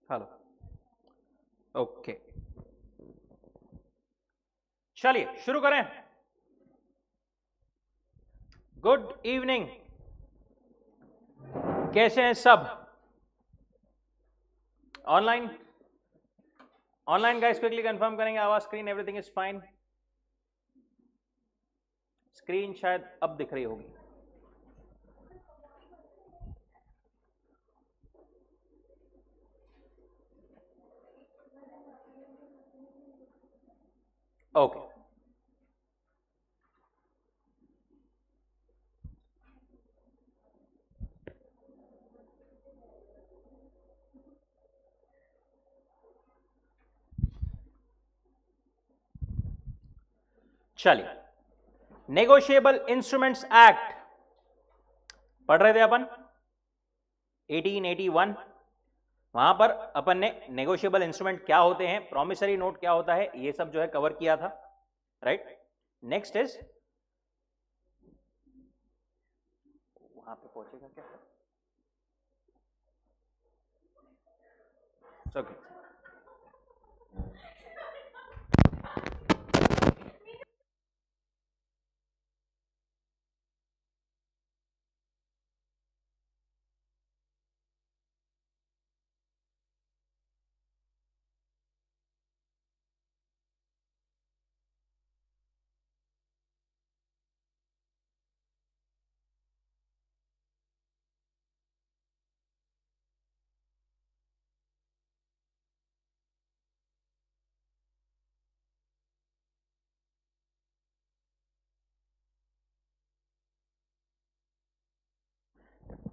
Hello, okay, चलिए शुरू करें। गुड इवनिंग, कैसे हैं सब? Online online guys quickly confirm करेंगे आवाज, screen, everything is fine. Screen शायद अब दिख रही होगी। ओके, चलिए, नेगोशिएबल इंस्ट्रूमेंट्स एक्ट पढ़ रहे थे अपन 1881। वहां पर अपन ने नेगोशिएबल इंस्ट्रूमेंट क्या होते हैं, प्रॉमिसरी नोट क्या होता है, ये सब जो है कवर किया था, राइट। नेक्स्ट इज, वहां पे पहुंचेगा क्या? ओके,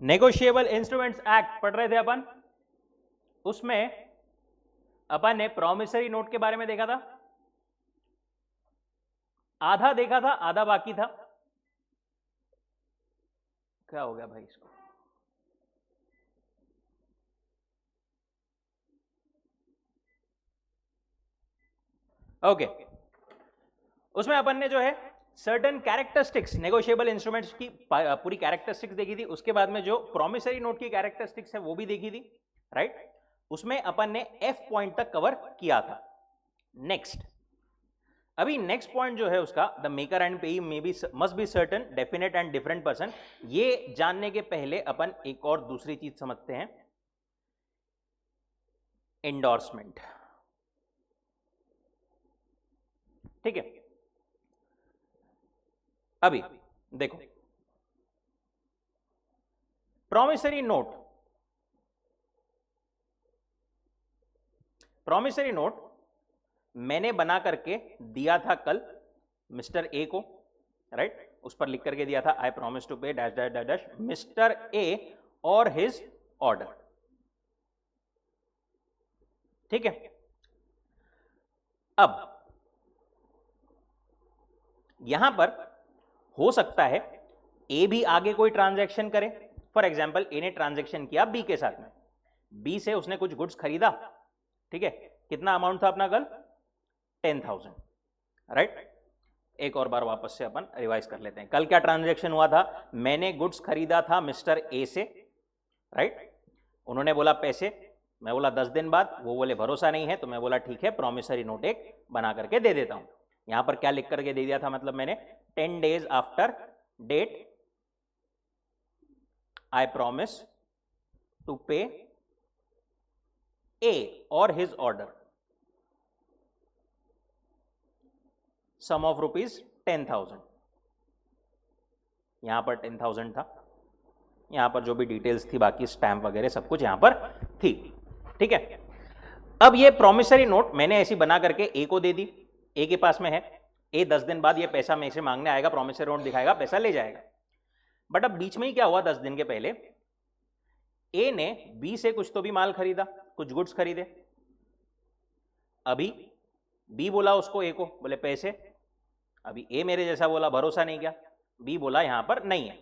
नेगोशिएबल इंस्ट्रूमेंट्स एक्ट पढ़ रहे थे अपन। उसमें अपन ने प्रॉमिसरी नोट के बारे में देखा था, आधा देखा था, आधा बाकी था। क्या हो गया भाई इसको? ओके, उसमें अपन ने जो है सर्टेन कैरेक्टरिस्टिक्स नेगोशिएबल इंस्ट्रूमेंट्स की पूरी कैरेक्टरिस्टिक्स देखी थी। उसके बाद में जो प्रॉमिसरी नोट की कैरेक्टरिस्टिक्स है वो भी देखी थी, राइट। उसमें अपन ने एफ पॉइंट तक कवर किया था। नेक्स्ट, अभी नेक्स्ट पॉइंट जो है उसका, द मेकर एंड पेई may be must be certain definite and different person. ये जानने के पहले अपन एक और दूसरी चीज समझते हैं, एंडोर्समेंट। ठीक है, अभी देखो, प्रॉमिसरी नोट मैंने बना करके दिया था कल मिस्टर ए को, राइट। उस पर लिख करके दिया था, आई प्रॉमिस टू पे dash dash dash dash mister A or his order. ठीक है, अब यहां पर हो सकता है ए भी आगे कोई ट्रांजैक्शन करे। फॉर एग्जाम्पल, ए ने ट्रांजैक्शन किया बी के साथ में, बी से उसने कुछ गुड्स खरीदा, ठीक है। कितना अमाउंट था अपना कल? 10,000, राइट। एक और बार वापस से अपन रिवाइज कर लेते हैं। कल क्या ट्रांजैक्शन हुआ था? मैंने गुड्स खरीदा था मिस्टर ए से, राइट। उन्होंने बोला पैसे, मैं बोला 10 दिन बाद, वो बोले भरोसा नहीं है, तो मैं बोला ठीक है, प्रॉमिसरी नोट एक बना करके दे देता हूं। यहां पर क्या लिख करके दे दिया था, मतलब मैंने 10 days after date I promise to pay A or his order sum of rupees 10,000। यहां पर 10,000 था, यहां पर जो भी डिटेल्स थी बाकी स्टैंप वगैरह सब कुछ यहां पर थी, ठीक है। अब ये प्रॉमिसरी नोट मैंने ऐसी बना करके ए को दे दी, ए के पास में है। ए 10 दिन बाद ये पैसा मेरे से मांगने आएगा, प्रॉमिसरी नोट दिखाएगा, पैसा ले जाएगा। बट अब बीच में ही क्या हुआ, 10 दिन के पहले ए ने बी से कुछ तो भी माल खरीदा, कुछ गुड्स खरीदे। अभी बी बोला उसको ए को, बोले पैसे। अभी ए मेरे जैसा बोला, भरोसा नहीं किया, बी बोला यहां पर नहीं है।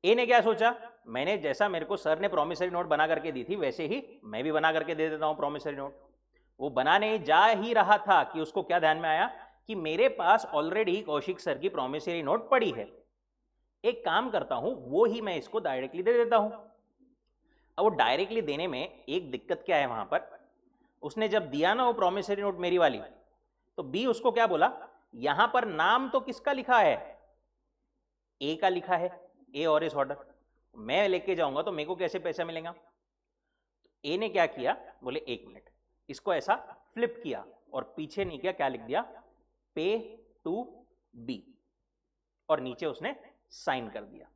ए ने क्या सोचा, मैंने जैसा मेरे को सर ने प्रॉमिसरी नोट बना करके दी थी वैसे ही मैं भी बना करके दे देता हूं प्रॉमिसरी नोट। वो बनाने जा ही रहा था कि उसको क्या ध्यान में आया कि मेरे पास ऑलरेडी कौशिक सर की प्रॉमिसरी नोट पड़ी है, एक काम करता हूं वो ही मैं इसको डायरेक्टली दे देता हूं। अब वो डायरेक्टली देने में एक दिक्कत क्या है वहां पर, उसने जब दिया ना वो प्रॉमिसरी नोट मेरी वाली, तो बी उसको क्या बोला, यहां पर नाम तो किसका लिखा है, ए का लिखा है, ए और इस ऑर्डर मैं लेके जाऊंगा तो मेरे को कैसे पैसा मिलेगा। ए ने क्या किया, बोले एक मिनट, इसको ऐसा फ्लिप किया और पीछे नहीं किया, क्या लिख दिया, पे टू बी, और नीचे उसने साइन कर दिया।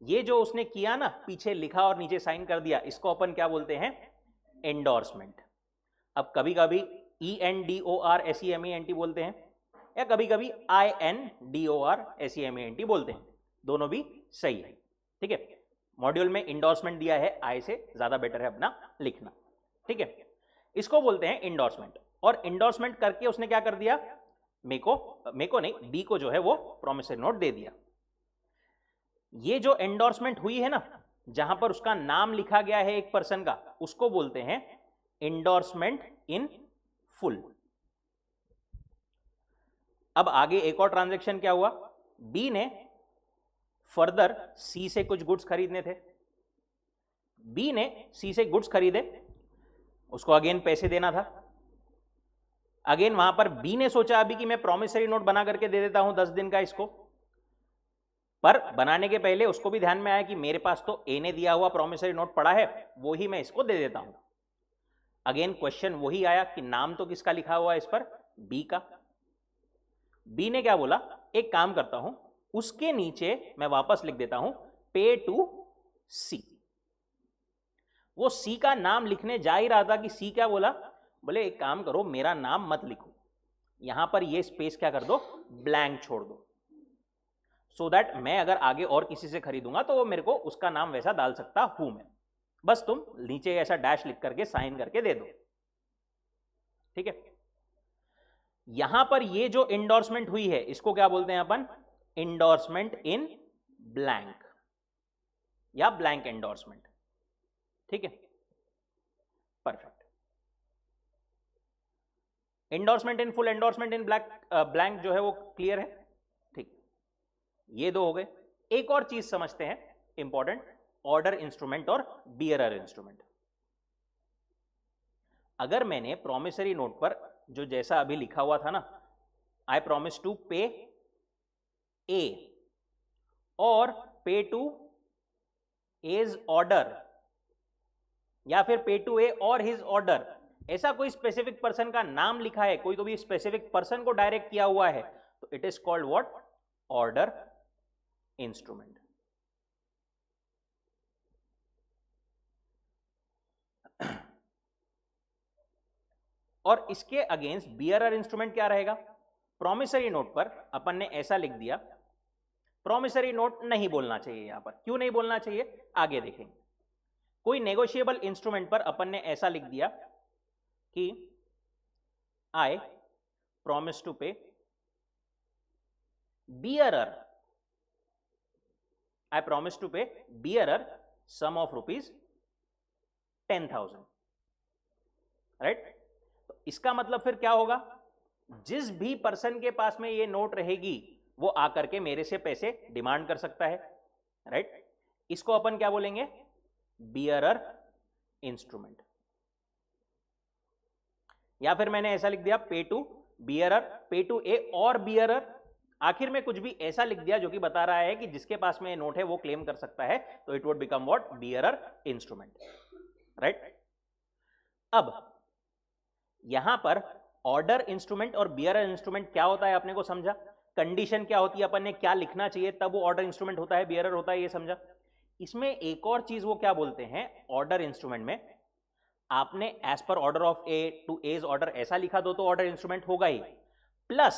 ये जो उसने किया ना, पीछे लिखा और नीचे साइन कर दिया, इसको अपन क्या बोलते हैं, एंडोर्समेंट। अब कभी कभी ENDORSEMENT बोलते हैं, या कभी कभी INDORSEMENT बोलते हैं, दोनों भी सही है, ठीक है। मॉड्यूल में इंडोर्समेंट दिया है, आई से ज्यादा बेटर है अपना लिखना, ठीक है। इसको बोलते हैं इंडोर्समेंट, और इंडोर्समेंट करके उसने क्या कर दिया, मेको नहीं, बी को जो है वो प्रॉमिसरी नोट दे दिया। ये जो एंडोर्समेंट हुई है ना, जहां पर उसका नाम लिखा गया है एक पर्सन का, उसको बोलते हैं एंडोर्समेंट इन फुल। अब आगे एक और ट्रांजैक्शन क्या हुआ, बी ने फर्दर सी से कुछ गुड्स खरीदने थे, बी ने सी से गुड्स खरीदे, उसको अगेन पैसे देना था। अगेन वहां पर बी ने सोचा अभी कि मैं प्रॉमिसरी नोट बना करके दे देता हूं 10 दिन का इसको, पर बनाने के पहले उसको भी ध्यान में आया कि मेरे पास तो ए ने दिया हुआ प्रॉमिसरी नोट पड़ा है, वो ही मैं इसको दे देता हूं। अगेन क्वेश्चन वही आया कि नाम तो किसका लिखा हुआ है इस पर, बी का। बी ने क्या बोला, एक काम करता हूं, उसके नीचे मैं वापस लिख देता हूं पे टू सी। वो सी का नाम लिखने जा ही रहा था कि सी क्या बोला, बोले एक काम करो, मेरा नाम मत लिखो, यहां पर ये स्पेस क्या कर दो, ब्लैंक छोड़ दो, सो दैट मैं अगर आगे और किसी से खरीदूंगा तो वो मेरे को उसका नाम वैसा डाल सकता हूं मैं, बस तुम नीचे ऐसा डैश लिख करके साइन करके दे दो, ठीक है। यहां पर ये जो इंडोर्समेंट हुई है इसको क्या बोलते हैं अपन, इंडोर्समेंट इन ब्लैंक या ब्लैंक एंडोर्समेंट, ठीक है, perfect. Endorsement in full, endorsement in blank जो है वो क्लियर है, ठीक। ये दो हो गए। एक और चीज समझते हैं इंपॉर्टेंट, ऑर्डर इंस्ट्रूमेंट और बियरर इंस्ट्रूमेंट। अगर मैंने प्रॉमिसरी नोट पर जो जैसा अभी लिखा हुआ था ना, आई प्रॉमिस टू पे ए और पे टू एज ऑर्डर, या फिर पे to A or his order, ऐसा कोई स्पेसिफिक पर्सन का नाम लिखा है, कोई तो भी स्पेसिफिक पर्सन को डायरेक्ट किया हुआ है, तो it is called what, order instrument. और इसके अगेंस्ट बियरर इंस्ट्रूमेंट क्या रहेगा, प्रॉमिसरी नोट पर अपन ने ऐसा लिख दिया, प्रॉमिसरी नोट नहीं बोलना चाहिए यहां पर, क्यों नहीं बोलना चाहिए आगे देखेंगे। कोई नेगोशिएबल इंस्ट्रूमेंट पर अपन ने ऐसा लिख दिया कि आई प्रॉमिस टू पे बियरर, आई प्रॉमिस टू पे बियरर सम ऑफ ₹10,000, राइट। तो इसका मतलब फिर क्या होगा, जिस भी पर्सन के पास में ये नोट रहेगी वो आकर के मेरे से पैसे डिमांड कर सकता है, राइट। इसको अपन क्या बोलेंगे, बियरर इंस्ट्रूमेंट। या फिर मैंने ऐसा लिख दिया पे टू बियरर, पे टू ए और बियरर, आखिर में कुछ भी ऐसा लिख दिया जो कि बता रहा है कि जिसके पास में नोट है वो क्लेम कर सकता है, तो it would become what, bearer instrument, right. अब यहां पर ऑर्डर इंस्ट्रूमेंट और बियरर इंस्ट्रूमेंट क्या होता है आपने को समझा, कंडीशन क्या होती है, अपन ने क्या लिखना चाहिए तब वो ऑर्डर इंस्ट्रूमेंट होता है, बियरर होता है, ये समझा। इसमें एक और चीज वो क्या बोलते हैं, ऑर्डर इंस्ट्रूमेंट में आपने as per order of A to as order ऐसा लिखा दो तो ऑर्डर इंस्ट्रूमेंट होगा ही, प्लस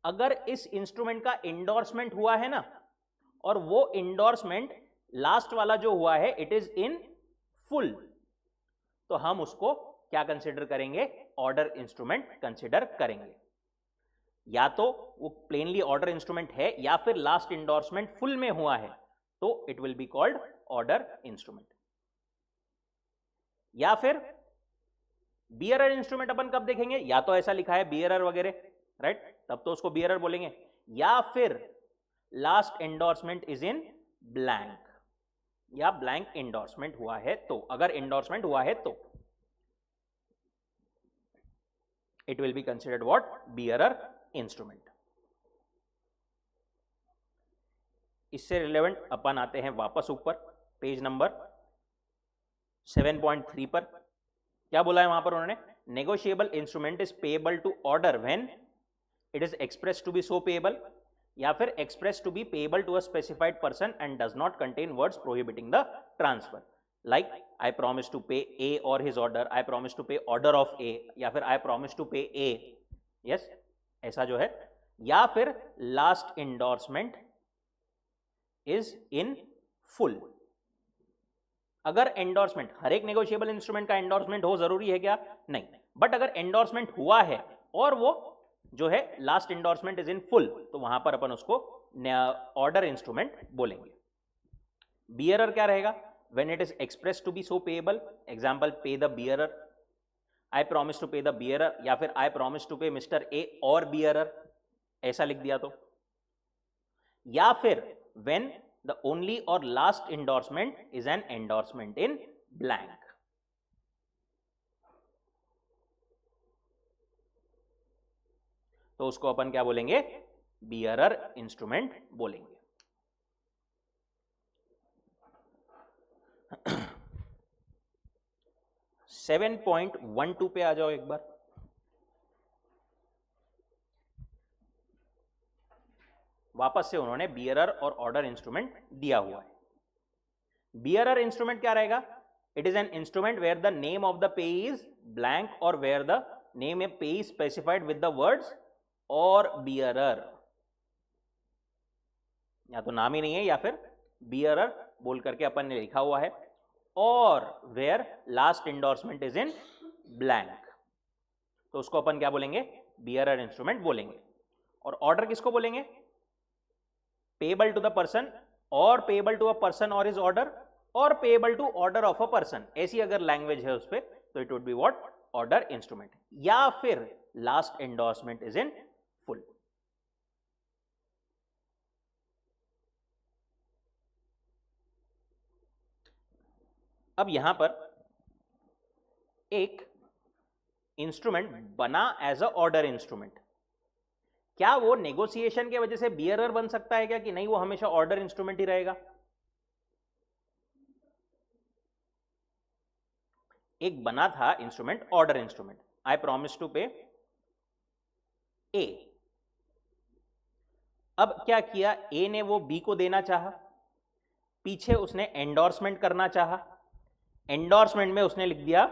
अगर इस इंस्ट्रूमेंट का इंडोर्समेंट हुआ है ना, और वो इंडोर्समेंट लास्ट वाला जो हुआ है इट इज इन फुल, तो हम उसको क्या कंसिडर करेंगे, ऑर्डर इंस्ट्रूमेंट कंसिडर करेंगे। या तो वो प्लेनली ऑर्डर इंस्ट्रूमेंट है या फिर लास्ट इंडोर्समेंट फुल में हुआ है, तो it will be called order instrument. या फिर बियरर इंस्ट्रूमेंट अपन कब देखेंगे, या तो ऐसा लिखा है बियरर वगैरह, राइट, तब तो उसको बियरर बोलेंगे, या फिर last endorsement is in blank, या ब्लैंक इंडोर्समेंट हुआ है तो, अगर इंडोर्समेंट हुआ है तो it will be considered what, bearer instrument. इससे रिलेवेंट अपन आते हैं वापस ऊपर पेज नंबर 7.3 पर। क्या बोला है वहां पर उन्होंने, negotiable instrument is payable to order when it is express to be so payable, या फिर express to be payable to a specified person and does not contain words prohibiting the transfer, like I promise to pay A or his order, I promise to pay order of A, या फिर I promise to pay A, yes, ऐसा जो है। या फिर last endorsement is in full. अगर endorsement, हर एक negotiable instrument का एंडोर्समेंट हो जरूरी है क्या, नहीं, बट अगर एंडोर्समेंट हुआ है और वो जो है last endorsement is in full, तो वहां पर अपन उसको ऑर्डर इंस्ट्रूमेंट बोलेंगे। बियरर क्या रहेगा, when it is express to be so payable, example pay the bearer, I promise to pay the bearer, या फिर I promise to pay mister A और बियरर, ऐसा लिख दिया तो। या फिर when the only or last endorsement is an endorsement in blank। तो उसको अपन क्या बोलेंगे, बियरर इंस्ट्रूमेंट बोलेंगे। 7.12 पे आ जाओ एक बार। वापस से उन्होंने बियरर और ऑर्डर इंस्ट्रूमेंट दिया हुआ है। बियरर इंस्ट्रूमेंट क्या रहेगा, it is an instrument where the name of the payee is blank or where the name a payee is specified with the words or bearer, या तो नाम ही नहीं है या फिर बियरर बोल करके अपन ने लिखा हुआ है, or where last endorsement is in blank, तो उसको अपन क्या बोलेंगे, बियरर इंस्ट्रूमेंट बोलेंगे। और ऑर्डर किसको बोलेंगे, payable to the person or payable to a person or his order, or payable to order of a person, ऐसी अगर लैंग्वेज है उस पर तो it would be what, order instrument, या फिर last endorsement is in full. अब यहां पर एक इंस्ट्रूमेंट बना एज अ ऑर्डर इंस्ट्रूमेंट, क्या वो नेगोशिएशन के वजह से बियरर बन सकता है क्या, कि नहीं वो हमेशा ऑर्डर इंस्ट्रूमेंट ही रहेगा। एक बना था instrument order instrument, I promise to pay A, अब क्या किया, ए ने वो बी को देना चाहा, पीछे उसने एंडोर्समेंट करना चाहा, एंडोर्समेंट में उसने लिख दिया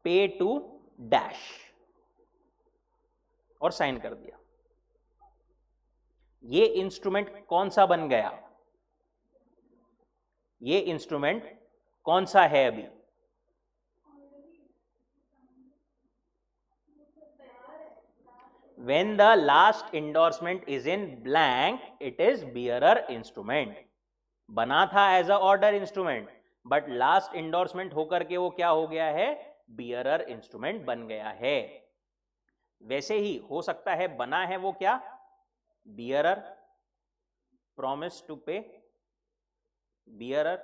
पे टू डैश और साइन कर दिया। ये इंस्ट्रूमेंट कौन सा बन गया, ये इंस्ट्रूमेंट कौन सा है अभी, when the last endorsement is in blank it is bearer instrument। बना था as a order instrument, but last endorsement होकर के वो क्या हो गया है, बियरर इंस्ट्रूमेंट बन गया है। वैसे ही हो सकता है बना है वो क्या, बियरर, प्रॉमिस टू पे बियरर,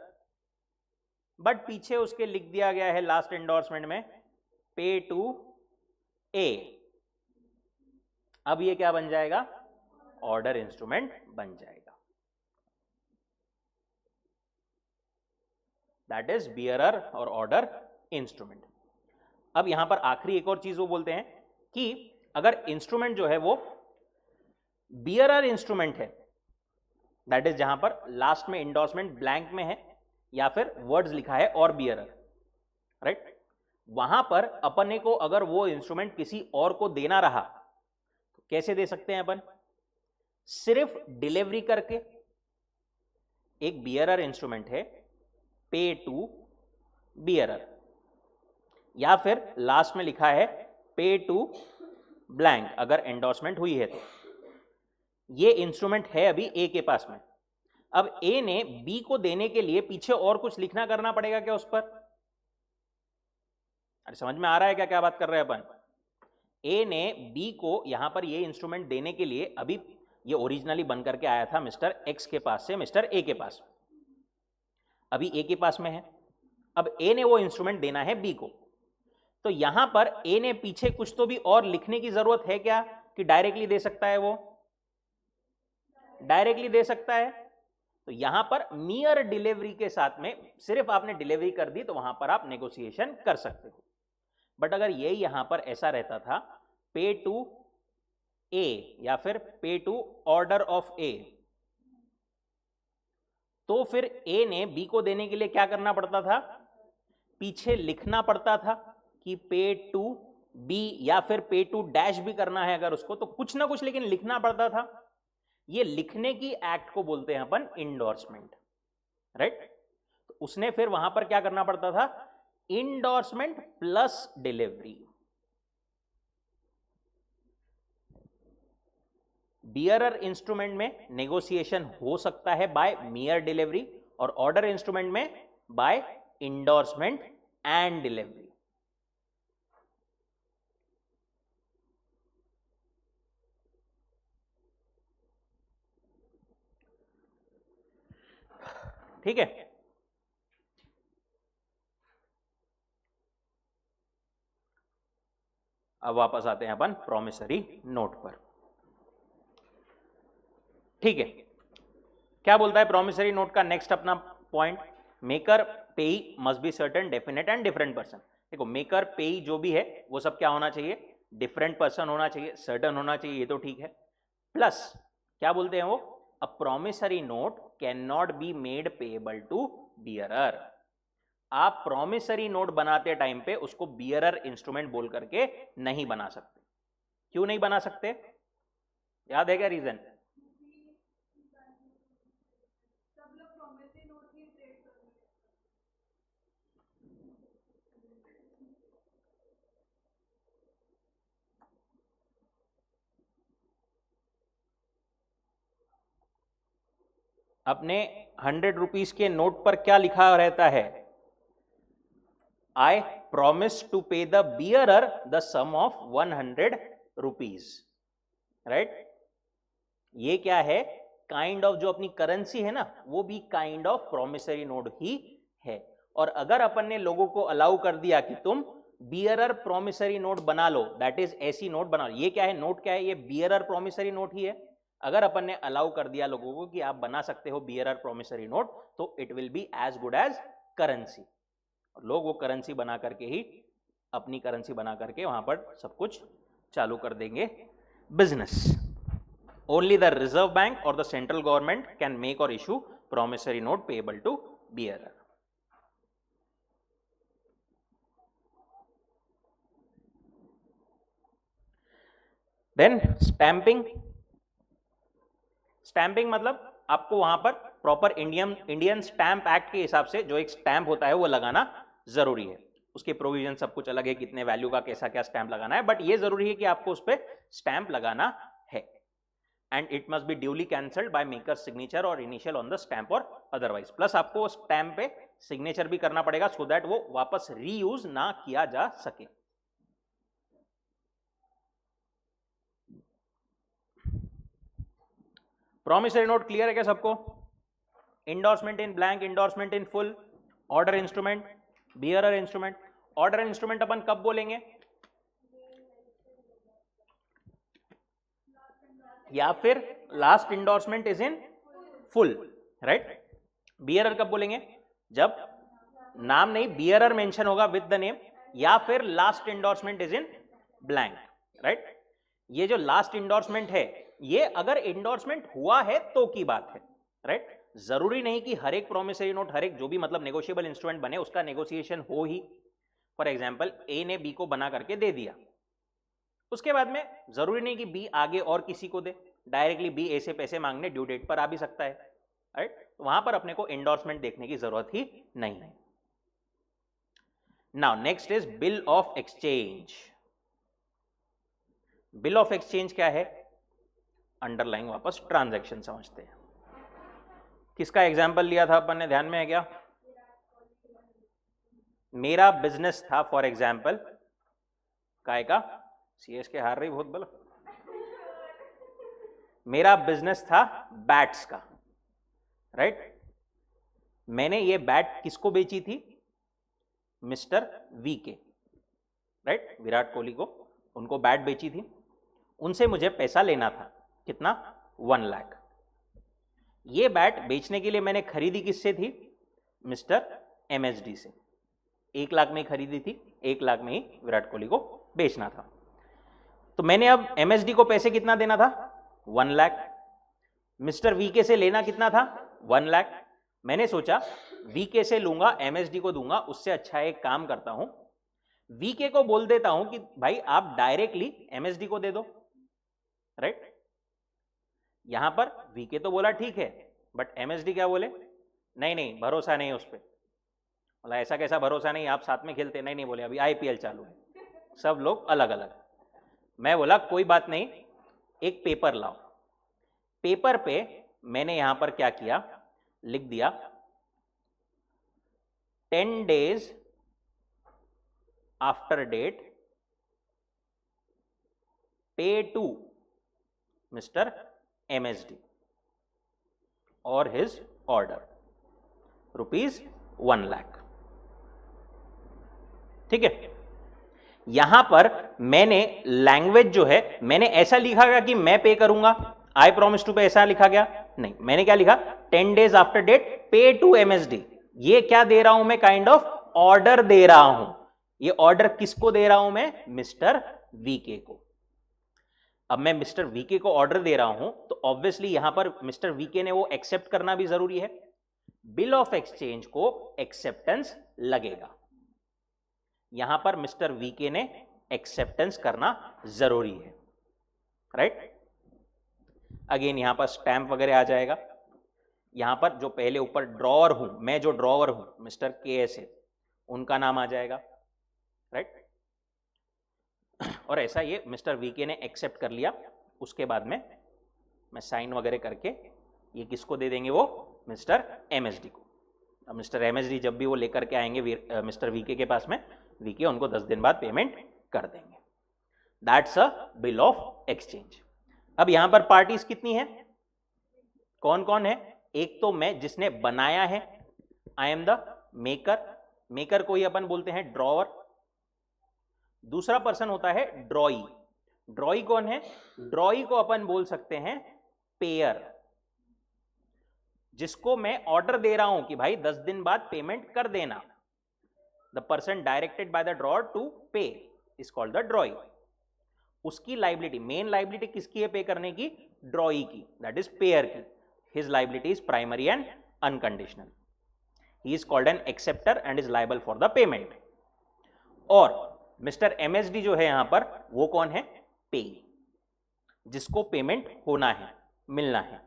बट पीछे उसके लिख दिया गया है लास्ट एंडोर्समेंट में पे टू ए, अब ये क्या बन जाएगा, ऑर्डर इंस्ट्रूमेंट बन जाएगा। दैट इज बियरर और ऑर्डर इंस्ट्रूमेंट। अब यहां पर आखिरी एक और चीज वो बोलते हैं कि अगर इंस्ट्रूमेंट जो है वो बियरर इंस्ट्रूमेंट है, दैट इज जहां पर लास्ट में इंडोर्समेंट ब्लैंक में है या फिर वर्ड्स लिखा है और बियरर, राइट, वहां पर अपने को अगर वो इंस्ट्रूमेंट किसी और को देना रहा तो कैसे दे सकते हैं अपन, सिर्फ डिलीवरी करके। एक बियरर इंस्ट्रूमेंट है पे टू बियरर, या फिर लास्ट में लिखा है पे टू ब्लैंक अगर एंडोर्समेंट हुई है तो। ये इंस्ट्रूमेंट है अभी ए के पास में, अब ए ने बी को देने के लिए पीछे और कुछ लिखना करना पड़ेगा क्या उस पर, अरे समझ में आ रहा है क्या क्या बात कर रहे हैं अपन। ए ने बी को यहां पर ये इंस्ट्रूमेंट देने के लिए, अभी ये ओरिजिनली बन करके आया था मिस्टर एक्स के पास से मिस्टर ए के पास, अभी ए के पास में है, अब ए ने वो इंस्ट्रूमेंट देना है बी को, तो यहां पर ए ने पीछे कुछ तो भी और लिखने की जरूरत है क्या, कि डायरेक्टली दे सकता है, वो डायरेक्टली दे सकता है। तो यहां पर मियर डिलीवरी के साथ में सिर्फ आपने डिलीवरी कर दी तो वहां पर आप नेगोशिएशन कर सकते हो। बट अगर ये यहां पर ऐसा रहता था, पे टू ए या फिर पे टू ऑर्डर ऑफ ए, तो फिर ए ने बी को देने के लिए क्या करना पड़ता था, पीछे लिखना पड़ता था कि पे टू बी, या फिर पे टू डैश भी करना है अगर उसको, तो कुछ ना कुछ लेकिन लिखना पड़ता था। ये लिखने की एक्ट को बोलते हैं अपन इंडोर्समेंट, राइट। तो उसने फिर वहां पर क्या करना पड़ता था, endorsement plus delivery. Bearer instrument में नेगोशिएशन हो सकता है बाय मियर डिलीवरी, और ऑर्डर इंस्ट्रूमेंट में बाय इंडोर्समेंट एंड डिलीवरी। ठीक है, अब वापस आते हैं अपन प्रोमिसरी नोट पर। ठीक है, क्या बोलता है प्रोमिसरी नोट का नेक्स्ट अपना पॉइंट, मेकर पेई must be certain definite and different person. देखो मेकर पेई जो भी है वो सब क्या होना चाहिए, डिफरेंट पर्सन होना चाहिए, सर्टन होना चाहिए, ये तो ठीक है। प्लस क्या बोलते हैं वो, a promissory note can not be made payable to bearer. आप प्रोमिसरी नोट बनाते टाइम पे उसको बियरर इंस्ट्रूमेंट बोल करके नहीं बना सकते। क्यों नहीं बना सकते, याद है क्या रीजन? अपने 100 रुपीज के नोट पर क्या लिखा रहता है, I promise to pay the bearer the sum of 100 rupees, right. ये क्या है, काइंड ऑफ जो अपनी करेंसी है ना, वो भी काइंड ऑफ प्रोमिसरी नोट ही है। और अगर अपन ने लोगों को अलाउ कर दिया कि तुम बियरर प्रोमिसरी नोट बना लो, दैट इज ऐसी नोट बना लो, ये क्या है, नोट क्या है, ये बियरर प्रोमिसरी नोट ही है। अगर अपन ने अलाउ कर दिया लोगों को कि आप बना सकते हो बियरर प्रोमिसरी नोट, तो it will be as good as currency. लोग वो करेंसी बना करके ही, अपनी करेंसी बना करके वहां पर सब कुछ चालू कर देंगे business. Only the reserve bank और the central government can make और issue promissory note payable to bearer. Then stamping. Stamping मतलब आपको वहां पर प्रॉपर इंडियन स्टैंप एक्ट के हिसाब से जो एक स्टैंप होता है वो लगाना जरूरी है। उसके प्रोविजन सब कुछ अलग है, कितने वैल्यू का कैसा क्या स्टैंप लगाना है, बट ये जरूरी है कि आपको उस पर स्टैंप लगाना है। And it must B duly cancelled by maker signature और इनिशियल ऑन द स्टैंप और अदरवाइज। प्लस आपको स्टैंप पे सिग्नेचर भी करना पड़ेगा सो दैट वो वापस रीयूज ना किया जा सके। प्रॉमिसरी नोट क्लियर है क्या सबको? Endorsement in blank, endorsement in full, order instrument, bearer instrument. Order instrument अपन कब बोलेंगे? या फिर last endorsement is in full, right. Bearer कब बोलेंगे? जब नाम नहीं, बियरर मेंशन होगा विद द नेम, या फिर last endorsement is in blank, right. ये जो लास्ट इंडोर्समेंट है, ये अगर इंडोर्समेंट हुआ है तो की बात है, राइट। जरूरी नहीं कि हर एक प्रोमिसरी नोट, हर एक जो भी मतलब नेगोशिएबल इंस्ट्रूमेंट बने उसका नेगोशिएशन हो ही। फॉर एग्जाम्पल ए ने बी को बना करके दे दिया, उसके बाद में जरूरी नहीं कि बी आगे और किसी को दे, डायरेक्टली बी ए से पैसे मांगने ड्यू डेट पर आ भी सकता है, राइट। वहां पर अपने को इंडोर्समेंट देखने की जरूरत ही नहीं है। Now next is bill of exchange. Bill of exchange क्या है? अंडरलाइन वापस ट्रांजैक्शन समझते हैं। किसका एग्जाम्पल लिया था अपन ने, ध्यान में है क्या? मेरा बिजनेस था फॉर एग्जाम्पल, काय का सीएस के हार रही बहुत बल, मेरा बिजनेस था बैट्स का, राइट। मैंने ये बैट किसको बेची थी? मिस्टर वी के, राइट, विराट कोहली को, उनको बैट बेची थी, उनसे मुझे पैसा लेना था, कितना? 1 लाख। ये बैट बेचने के लिए मैंने खरीदी किससे थी? मिस्टर एमएसडी से। 1 लाख में ही खरीदी थी, 1 लाख में ही विराट कोहली को बेचना था। तो मैंने अब एमएसडी को पैसे कितना देना था? 1 लाख। मिस्टर वीके से लेना कितना था? 1 लाख। मैंने सोचा वीके से लूंगा, एमएसडी को दूंगा, उससे अच्छा एक काम करता हूं, वीके को बोल देता हूं कि भाई आप डायरेक्टली एमएसडी को दे दो, राइट। यहां पर वीके तो बोला ठीक है, बट एमएसडी क्या बोले? नहीं नहीं, भरोसा नहीं उस पर। बोला ऐसा कैसा भरोसा नहीं, आप साथ में खेलते? नहीं नहीं बोले, अभी आईपीएल चालू है, सब लोग अलग अलग। मैं बोला कोई बात नहीं, एक पेपर लाओ। पेपर पे मैंने यहां पर क्या किया, लिख दिया 10 days आफ्टर डेट पे टू मिस्टर एमएसडी और हिज ऑर्डर ₹1 लाख। ठीक है, यहां पर मैंने लैंग्वेज जो है, मैंने ऐसा लिखा गया कि मैं पे करूंगा, आई प्रॉमिस टू पे, ऐसा लिखा गया नहीं। मैंने क्या लिखा? 10 days आफ्टर डेट पे टू एमएसडी। ये क्या दे रहा हूं मैं? काइंड ऑफ ऑर्डर दे रहा हूं। ये ऑर्डर किसको दे रहा हूं मैं? मिस्टर वीके को। अब मैं मिस्टर वीके को ऑर्डर दे रहा हूं, तो ऑब्वियसली यहां पर मिस्टर वीके ने वो एक्सेप्ट करना भी जरूरी है। बिल ऑफ एक्सचेंज को एक्सेप्टेंस लगेगा, यहां पर मिस्टर वीके ने एक्सेप्टेंस करना जरूरी है, राइट। अगेन यहां पर स्टैंप वगैरह आ जाएगा। यहां पर जो पहले ऊपर ड्रॉवर हूं, मैं जो ड्रॉवर हूं मिस्टर के एस ए, उनका नाम आ जाएगा, राइट। और ऐसा ये मिस्टर वीके ने एक्सेप्ट कर लिया। उसके बाद में मैं साइन वगैरह करके ये किसको दे देंगे? वो मिस्टर एमएसडी को। अब मिस्टर एमएसडी जब भी वो लेकर के आएंगे मिस्टर वीके के पास में, वीके उनको 10 दिन बाद पेमेंट कर देंगे। That's a bill of exchange. अब यहां पर पार्टीज कितनी है? कौन कौन है? एक तो मैं, जिसने बनाया है, I am the maker, maker को ही अपन बोलते हैं ड्रॉवर। दूसरा पर्सन होता है ड्रॉई। ड्रॉई कौन है? ड्रॉई को अपन बोल सकते हैं पेयर, जिसको मैं ऑर्डर दे रहा हूं कि भाई 10 दिन बाद पेमेंट कर देना। The person directed by the drawer to pay is called the drawee. उसकी लाइबिलिटी, मेन लाइबिलिटी किसकी है पे करने की? ड्रॉई की, दैट इज पेयर की। His liability is primary and unconditional. He is called N acceptor and is liable for the payment. और mister MSD जो है यहां पर, वो कौन है? पे, जिसको पेमेंट होना है, मिलना है,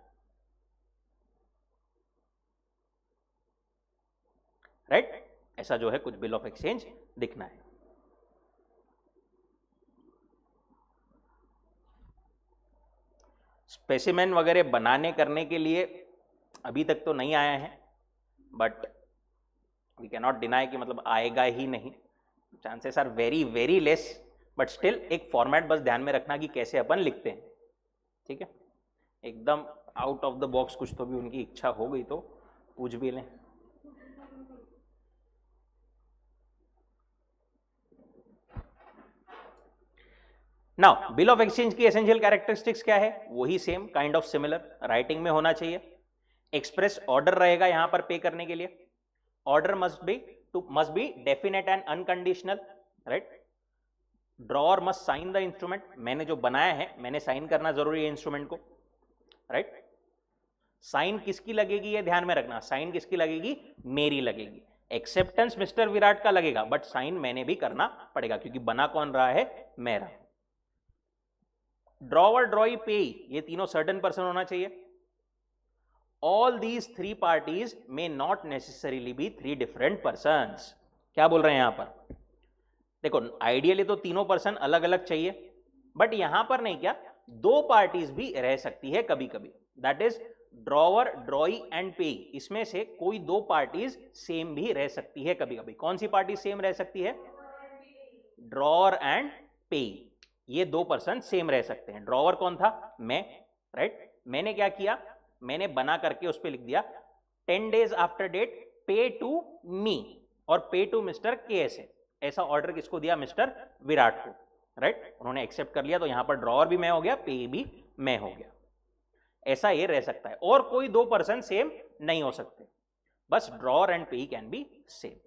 राइट। ऐसा जो है कुछ बिल ऑफ एक्सचेंज दिखना है। स्पेसिमेन वगैरह बनाने करने के लिए अभी तक तो नहीं आया है, but we can not deny कि मतलब आएगा ही नहीं, chances are very very less, but still एक फॉर्मेट बस ध्यान में रखना कि कैसे अपन लिखते हैं, ठीक है। एकदम आउट ऑफ द बॉक्स कुछ तो भी उनकी इच्छा हो गई तो पूछ भी लें। नाउ बिल ऑफ एक्सचेंज की एसेंशियल कैरेक्टरिस्टिक्स क्या है? वही same, kind of similar, writing में होना चाहिए। एक्सप्रेस ऑर्डर रहेगा यहां पर पे करने के लिए। Order must be definite and unconditional, right. Drawer must sign the instrument, मैंने जो बनाया है मैंने साइन करना जरूरी है इंस्ट्रूमेंट को, राइट। साइन किसकी लगेगी ये ध्यान में रखना, साइन किसकी लगेगी? मेरी लगेगी। एक्सेप्टेंस मिस्टर विराट का लगेगा, बट साइन मैंने भी करना पड़ेगा, क्योंकि बना कौन रहा है? मेरा। ड्रॉवर, ड्रॉई, पे, ये तीनों सर्टेन पर्सन होना चाहिए। All these 3 parties may not necessarily B 3 different persons. क्या बोल रहे हैं यहां पर? देखो आइडियली तो तीनों पर्सन अलग अलग चाहिए, बट यहां पर नहीं, क्या 2 पार्टीज भी रह सकती है कभी कभी, दैट इज ड्रॉवर, ड्रॉई एंड पे। इसमें से कोई 2 पार्टीज सेम भी रह सकती है कभी कभी। कौन सी पार्टी सेम रह सकती है? ड्रॉवर एंड पे, ये 2 पर्सन सेम रह सकते हैं। ड्रॉवर कौन था? मैं, राइट। मैंने क्या किया? मैंने बना करके उस पर लिख दिया 10 days आफ्टर डेट पे टू मी और पे टू मिस्टर KSA, ऐसा ऑर्डर किसको दिया? मिस्टर विराट को, राइट? उन्होंने एक्सेप्ट कर लिया, तो यहां पर ड्रॉअर भी मैं हो गया, पे भी मैं हो गया। ऐसा ये रह सकता है, और कोई दो पर्सन सेम नहीं हो सकते, बस drawer and payee can be same,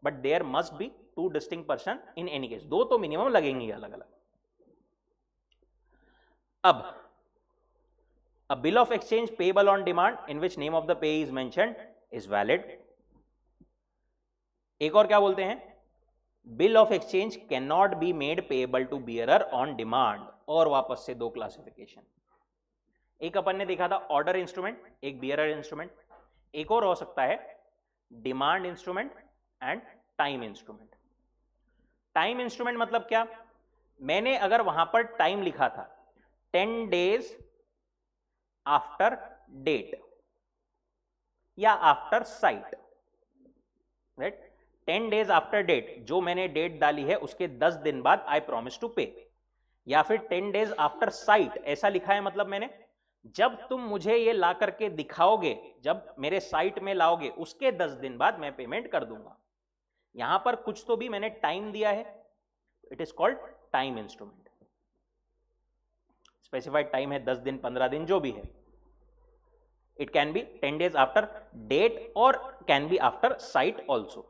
but there must be two distinct person in any case, दो तो मिनिमम लगेंगे अलग अलग। अब a bill of exchange payable on demand in which name of the payee is mentioned is valid. एक और क्या बोलते हैं? Bill of exchange can not be made payable to bearer on demand, और वापस से दो क्लासिफिकेशन। एक अपन ने देखा था ऑर्डर इंस्ट्रूमेंट, एक बियरर इंस्ट्रूमेंट, एक और हो सकता है demand instrument and time instrument. Time instrument मतलब क्या? मैंने अगर वहां पर टाइम लिखा था 10 days आफ्टर डेट या after sight, right? 10 days after date, जो मैंने डेट डाली है उसके 10 दिन बाद आई प्रॉमिस टू पे, या फिर 10 days आफ्टर साइट, ऐसा लिखा है मतलब मैंने जब तुम मुझे ये ला करके दिखाओगे, जब मेरे साइट में लाओगे, उसके 10 दिन बाद मैं पेमेंट कर दूंगा। यहां पर कुछ तो भी मैंने टाइम दिया है, it is called time instrument. Specified time है 10 दिन, 15 दिन, जो भी है। It can be 10 days after date और can be after sight also,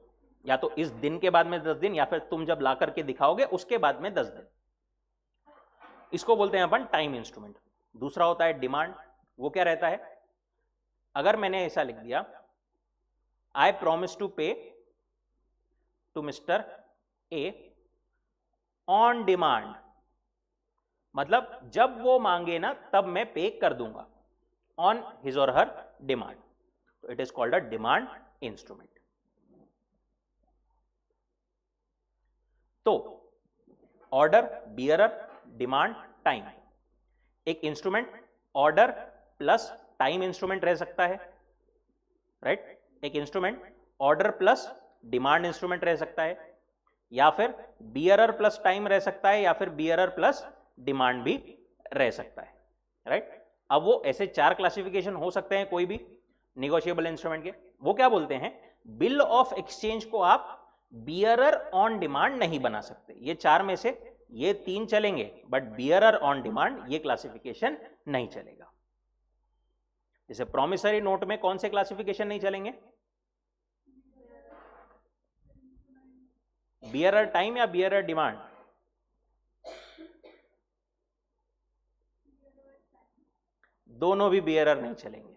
या तो इस दिन के बाद में 10 दिन, या फिर तुम जब ला करके दिखाओगे उसके बाद में 10 दिन। इसको बोलते हैं अपन टाइम इंस्ट्रूमेंट। दूसरा होता है डिमांड। वो क्या रहता है? अगर मैंने ऐसा लिख दिया I promise to pay to Mister A on demand, मतलब जब वो मांगे ना तब मैं पे कर दूंगा, ऑन हिज और हर डिमांड, तो it is called a demand instrument. तो ऑर्डर, बियरर, डिमांड, टाइम। एक instrument order plus time instrument रह सकता है, राइट? एक instrument order plus demand instrument रह सकता है, या फिर बियरर प्लस टाइम रह सकता है, या फिर बियरर प्लस डिमांड भी रह सकता है, राइट? अब वो ऐसे 4 क्लासिफिकेशन हो सकते हैं कोई भी निगोशिएबल इंस्ट्रूमेंट के। वो क्या बोलते हैं? बिल ऑफ एक्सचेंज को आप बियरर ऑन डिमांड नहीं बना सकते। ये 4 में से ये 3 चलेंगे, बट बियरर ऑन डिमांड ये क्लासिफिकेशन नहीं चलेगा। जैसे प्रॉमिसरी नोट में कौन से क्लासिफिकेशन नहीं चलेंगे? बियरर टाइम या बियरर डिमांड? दोनों भी बियरर नहीं चलेंगे,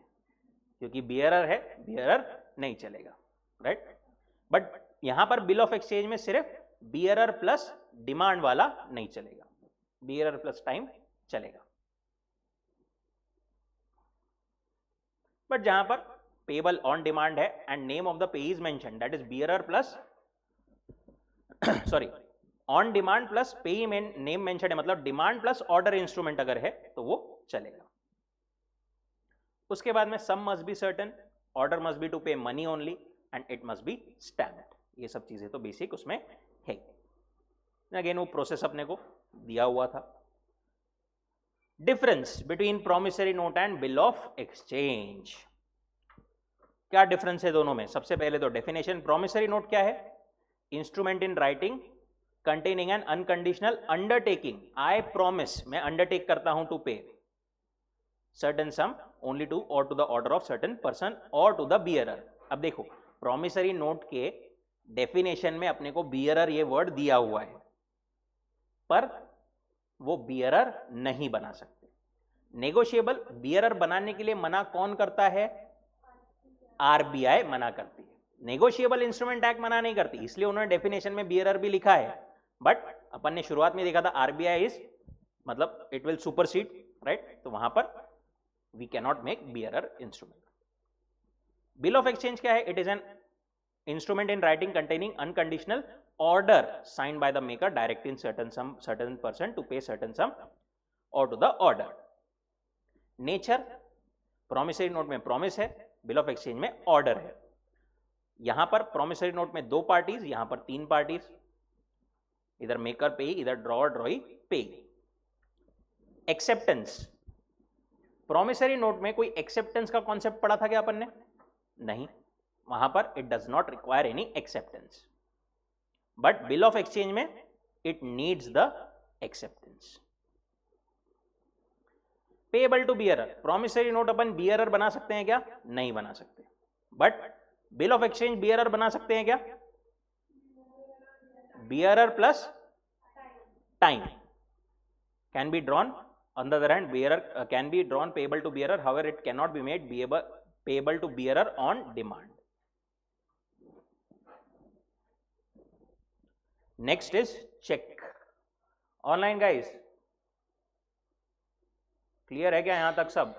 क्योंकि बियरर है, बियरर नहीं चलेगा, राइट? बट यहां पर बिल ऑफ एक्सचेंज में सिर्फ बियरर प्लस डिमांड वाला नहीं चलेगा, बियरर प्लस टाइम चलेगा। बट जहां पर पेबल ऑन डिमांड है and name of the payee is mention, that is bearer plus sorry on demand plus पे नेम मेंशन है, मतलब डिमांड प्लस ऑर्डर इंस्ट्रूमेंट अगर है तो वो चलेगा। उसके बाद में sum must be certain, order must be to pay money only and it must be standard. ये सब चीजें तो बेसिक उसमें है। अगेन वो प्रोसेस अपने को दिया हुआ था। Difference between promissory note and bill of exchange, क्या डिफरेंस है दोनों में? सबसे पहले तो डेफिनेशन, प्रॉमिसरी नोट क्या है? Instrument in writing containing an unconditional undertaking, I promise, मैं अंडरटेक करता हूं to pay certain sum only to और to the order of certain person और टू द बियरर। अब देखो प्रॉमिसरी नोट के डेफिनेशन में अपने को बियरर ये वर्ड दिया हुआ है, पर वो बियरर नहीं बना सकते। नेगोशिएबल बियरर बनाने के लिए मना कौन करता है? आरबीआई मना करती है, नेगोशिएबल इंस्ट्रूमेंट एक्ट मना नहीं करती, इसलिए उन्होंने डेफिनेशन में बियरर भी लिखा है। बट अपन ने शुरुआत में देखा था आरबीआई इज मतलब इट विल सुपरसीड, राइट? तो वहां पर we can not make bearer instrument. Bill of exchange क्या है? It is an instrument in writing containing unconditional order signed by the maker directing certain person to pay certain sum or to the order. Nature, promissory note में promise है, bill of exchange में order है। यहां पर promissory note में 2 parties, यहां पर 3 parties, इधर मेकर पे, इधर ड्रॉअर ड्रॉई पे। एक्सेप्टेंस, प्रॉमिसरी नोट में कोई एक्सेप्टेंस का कॉन्सेप्ट पढ़ा था क्या अपन ने? नहीं, वहां पर it does not require any acceptance, but bill of exchange में it needs the acceptance. Payable to bearer, promissory note अपन बियरर बना सकते हैं क्या? नहीं बना सकते, but bill of exchange bearer बना सकते हैं क्या? Bearer plus time can be drawn, on the other hand bearer can be drawn payable to bearer, however it cannot be made payable to bearer on demand. Next is check. Online guys, clear है क्या यहां तक सब?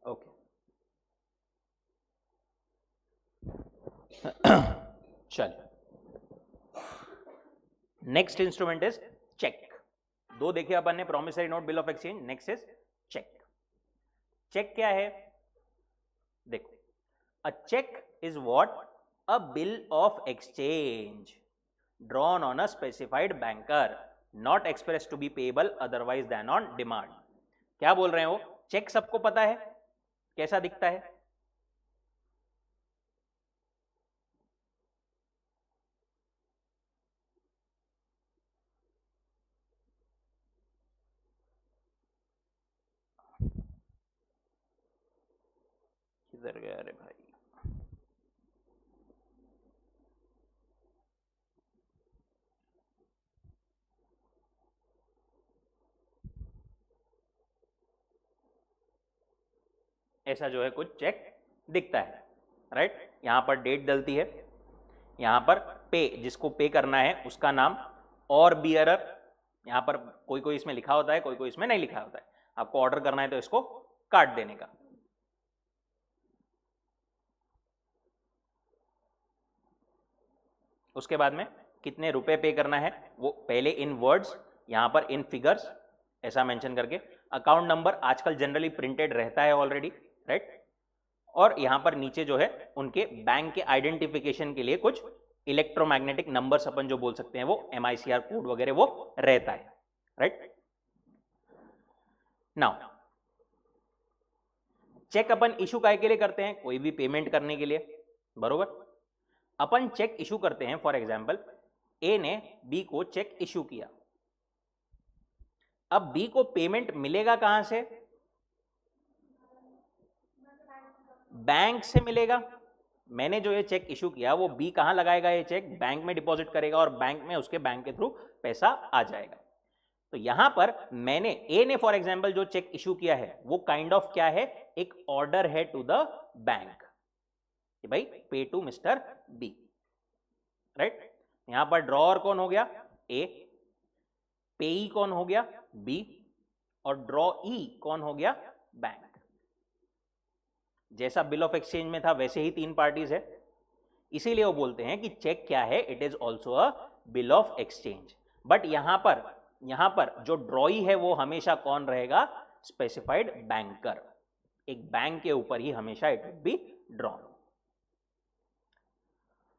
Okay चलिए, next instrument is check. दो देखिए अपन ने, promissory note, bill of exchange, next is cheque. Cheque क्या है? देखो, a cheque is what? A bill of exchange drawn on a specified banker, not express to be payable otherwise then on demand. क्या बोल रहे हैं वो? Check सबको पता है कैसा दिखता है? किधर गया रे भाई? ऐसा जो है कुछ चेक दिखता है, राइट? यहां पर डेट डलती है, यहां पर पे, जिसको पे करना है उसका नाम, और बियरर, यहां पर कोई कोई इसमें लिखा होता है, कोई कोई इसमें नहीं लिखा होता है। आपको ऑर्डर करना है तो इसको काट देने का। उसके बाद में कितने रुपए पे करना है वो पहले इन वर्ड्स, यहां पर इन फिगर्स ऐसा मेंशन करके। अकाउंट नंबर आजकल जनरली प्रिंटेड रहता है ऑलरेडी, राइट? और यहां पर नीचे जो है उनके बैंक के आइडेंटिफिकेशन के लिए कुछ इलेक्ट्रोमैग्नेटिक नंबर्स अपन जो बोल सकते हैं वो MICR कोड वगैरह वो रहता है, राइट? नाउ चेक अपन इशू काय के लिए करते हैं? कोई भी पेमेंट करने के लिए, बरोबर? अपन चेक इशू करते हैं, फॉर एग्जाम्पल ए ने बी को चेक इशू किया। अब बी को पेमेंट मिलेगा कहां से? बैंक से मिलेगा। मैंने जो ये चेक इशू किया वो बी कहां लगाएगा? ये चेक बैंक में डिपॉजिट करेगा और बैंक में उसके बैंक के थ्रू पैसा आ जाएगा। तो यहां पर मैंने, ए ने फॉर एग्जाम्पल जो चेक इशू किया है वो काइंड ऑफ क्या है? एक ऑर्डर है टू द बैंक कि भाई पे टू मिस्टर बी, राइट? यहां पर ड्रॉअर कौन हो गया? ए, पेई कौन हो गया? बी, और ड्रॉई कौन हो गया? बैंक। जैसा बिल ऑफ एक्सचेंज में था वैसे ही तीन पार्टीज है, इसीलिए वो बोलते हैं कि चेक क्या है? It is also a bill of exchange. But यहां पर जो ड्रॉई है वो हमेशा कौन रहेगा? Specified banker. एक बैंक के ऊपर ही हमेशा it will be drawn.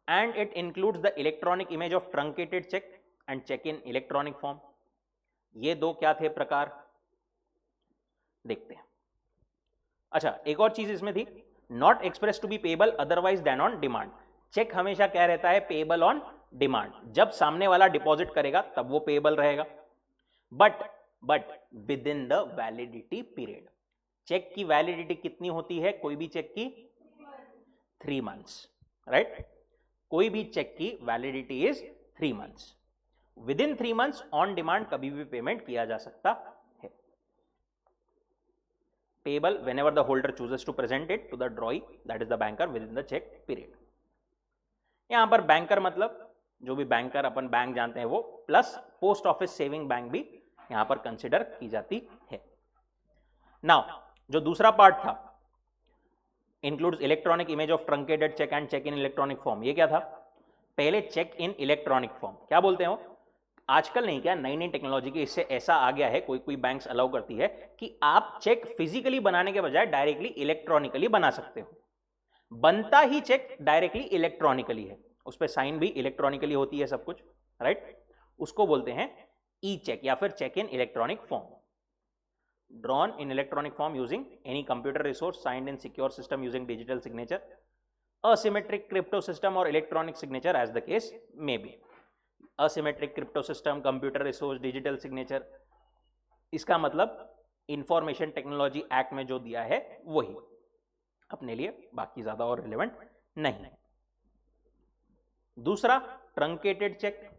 And it includes the electronic image of truncated cheque and cheque in electronic form. ये दो क्या थे प्रकार, देखते हैं। अच्छा, एक और चीज इसमें थी, not express to be payable otherwise then on demand. Cheque हमेशा क्या रहता है? Payable on demand. जब सामने वाला डिपॉजिट करेगा तब वो पेएबल रहेगा, but within the validity period. Cheque की वैलिडिटी कितनी होती है? कोई भी चेक की 3 मंथ्स, राइट? कोई भी चेक की validity is 3 months. With in 3 months on demand कभी भी पेमेंट किया जा सकता है। Payable whenever the holder chooses to present it to the drawee, that is the banker, within the check period। यहां पर बैंकर मतलब जो भी बैंकर अपन बैंक जानते हैं वो, plus post office saving bank भी यहां पर कंसिडर की जाती है। नाउ जो दूसरा पार्ट था, includes electronic image of truncated cheque and cheque in electronic form. ये क्या था? पहले चेक इन इलेक्ट्रॉनिक फॉर्म क्या बोलते हैं वो? आजकल नहीं, क्या नई नई टेक्नोलॉजी के इससे ऐसा आ गया है, कोई कोई बैंक्स अलाउ करती है कि आप चेक फिजिकली बनाने के बजाय डायरेक्टली इलेक्ट्रॉनिकली बना सकते हो। बनता ही चेक डायरेक्टली इलेक्ट्रॉनिकली है, उस पर साइन भी इलेक्ट्रॉनिकली होती है सब कुछ, राइट। उसको बोलते हैं ई चेक या फिर cheque in electronic form, drawn in electronic form using any computer resource, signed in secure system using digital signature, asymmetric crypto system or electronic signature as the case may be। asymmetric crypto system, computer resource, digital signature, इसका मतलब information technology act में जो दिया है वही अपने लिए, बाकी ज्यादा और रिलेवेंट नहीं। दूसरा ट्रंकेटेड चेक।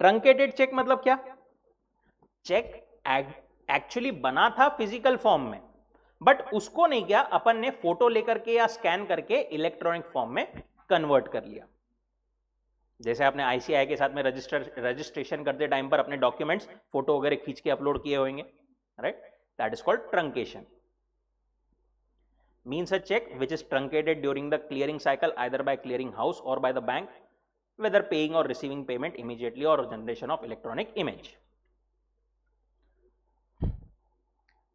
ट्रंकेटेड चेक मतलब क्या? चेक एक्चुअली बना था फिजिकल फॉर्म में, बट उसको नहीं किया अपन ने, फोटो लेकर के या स्कैन करके इलेक्ट्रॉनिक फॉर्म में कन्वर्ट कर लिया। जैसे आपने आईसीआई के साथ में रजिस्ट्रेशन करते टाइम पर अपने डॉक्यूमेंट्स फोटो वगैरह खींच के अपलोड किए होंगे, right, that is called truncation. Means a cheque which is truncated during the clearing cycle either by clearing house or by the bank, whether paying or receiving payment immediately or generation of electronic image।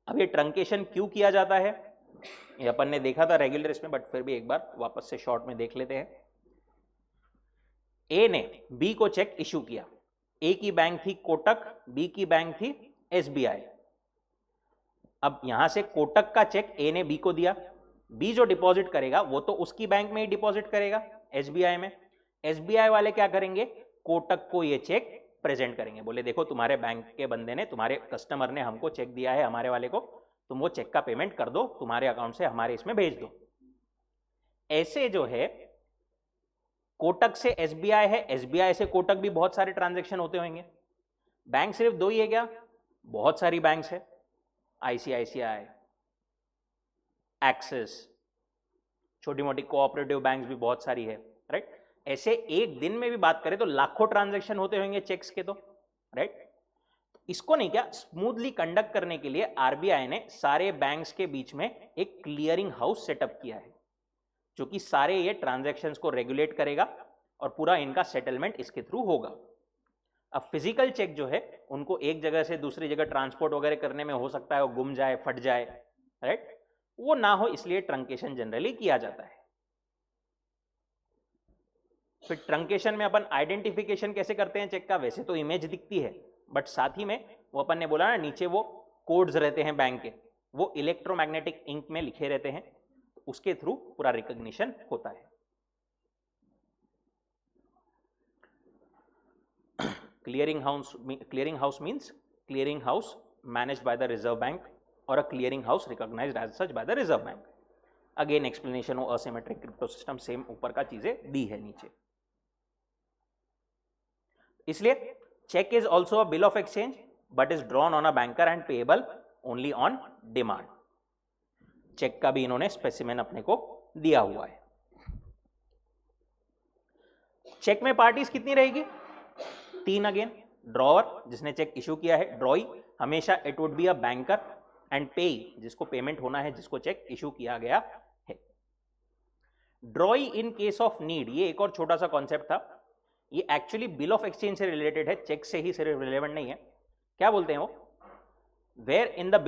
अब ये truncation क्यों किया जाता है ये अपन ने देखा था रेगुलर इसमें, बट फिर भी एक बार वापस से शॉर्ट में देख लेते हैं। ए ने बी को चेक इशू किया, ए की बैंक थी कोटक, बी की बैंक थी एसबीआई। अब यहां से कोटक का चेक ए ने बी को दिया, बी जो डिपॉजिट करेगा वो तो उसकी बैंक में ही डिपॉजिट करेगा एसबीआई में। एसबीआई वाले क्या करेंगे, कोटक को ये चेक प्रेजेंट करेंगे, बोले देखो तुम्हारे बैंक के बंदे ने, तुम्हारे कस्टमर ने हमको चेक दिया है हमारे वाले को, तुम वो चेक का पेमेंट कर दो, तुम्हारे अकाउंट से हमारे इसमें भेज दो। ऐसे जो है कोटक से एसबीआई है, एसबीआई से कोटक भी बहुत सारे ट्रांजैक्शन होते होंगे। बैंक सिर्फ दो ही है क्या? बहुत सारी बैंक्स है, आईसीआईसीआई, एक्सिस, छोटी मोटी कोऑपरेटिव बैंक्स भी बहुत सारी है, राइट। ऐसे एक दिन में भी बात करें तो लाखों ट्रांजैक्शन होते होंगे चेक्स के तो, राइट। इसको नहीं क्या स्मूथली कंडक्ट करने के लिए आरबीआई ने सारे बैंक्स के बीच में एक क्लियरिंग हाउस सेटअप किया है, जो कि सारे ये ट्रांजैक्शंस को रेगुलेट करेगा और पूरा इनका सेटलमेंट इसके थ्रू होगा। अब फिजिकल चेक जो है उनको एक जगह से दूसरी जगह ट्रांसपोर्ट वगैरह करने में हो सकता है वो गुम जाए, फट जाए, राइट, वो ना हो इसलिए ट्रंकेशन जनरली किया जाता है। फिर ट्रंकेशन में अपन आइडेंटिफिकेशन कैसे करते हैं चेक का? वैसे तो इमेज दिखती है, बट साथ ही में वो अपन ने बोला ना नीचे वो कोड्स रहते हैं बैंक के, वो इलेक्ट्रोमैग्नेटिक इंक में लिखे रहते हैं, उसके थ्रू पूरा रिकॉग्निशन होता है। Clearing house means clearing house managed by the reserve bank और a clearing house recognised as such by the reserve bank. Again explanation हो असिमेट्रिक क्रिप्टो सिस्टम, सेम ऊपर का चीजें दी है नीचे। इसलिए cheque is also a bill of exchange but is drawn on a banker and payable only on demand. Cheque का भी इन्होंने स्पेसिमेन अपने को दिया हुआ है। चेक में पार्टीज कितनी रहेगी? तीन अगेन, ड्रॉवर जिसने चेक इशू किया है, ड्रॉई हमेशा it would be a banker, and पेई जिसको पेमेंट होना है, जिसको चेक इशू किया गया है। ड्रॉई इन केस ऑफ नीड, ये एक और छोटा सा कॉन्सेप्ट था, ये एक्चुअली बिल ऑफ एक्सचेंज से रिलेटेड है, चेक से ही सिर्फ रिलेवेंट नहीं है। क्या बोलते हैं वो? Where in the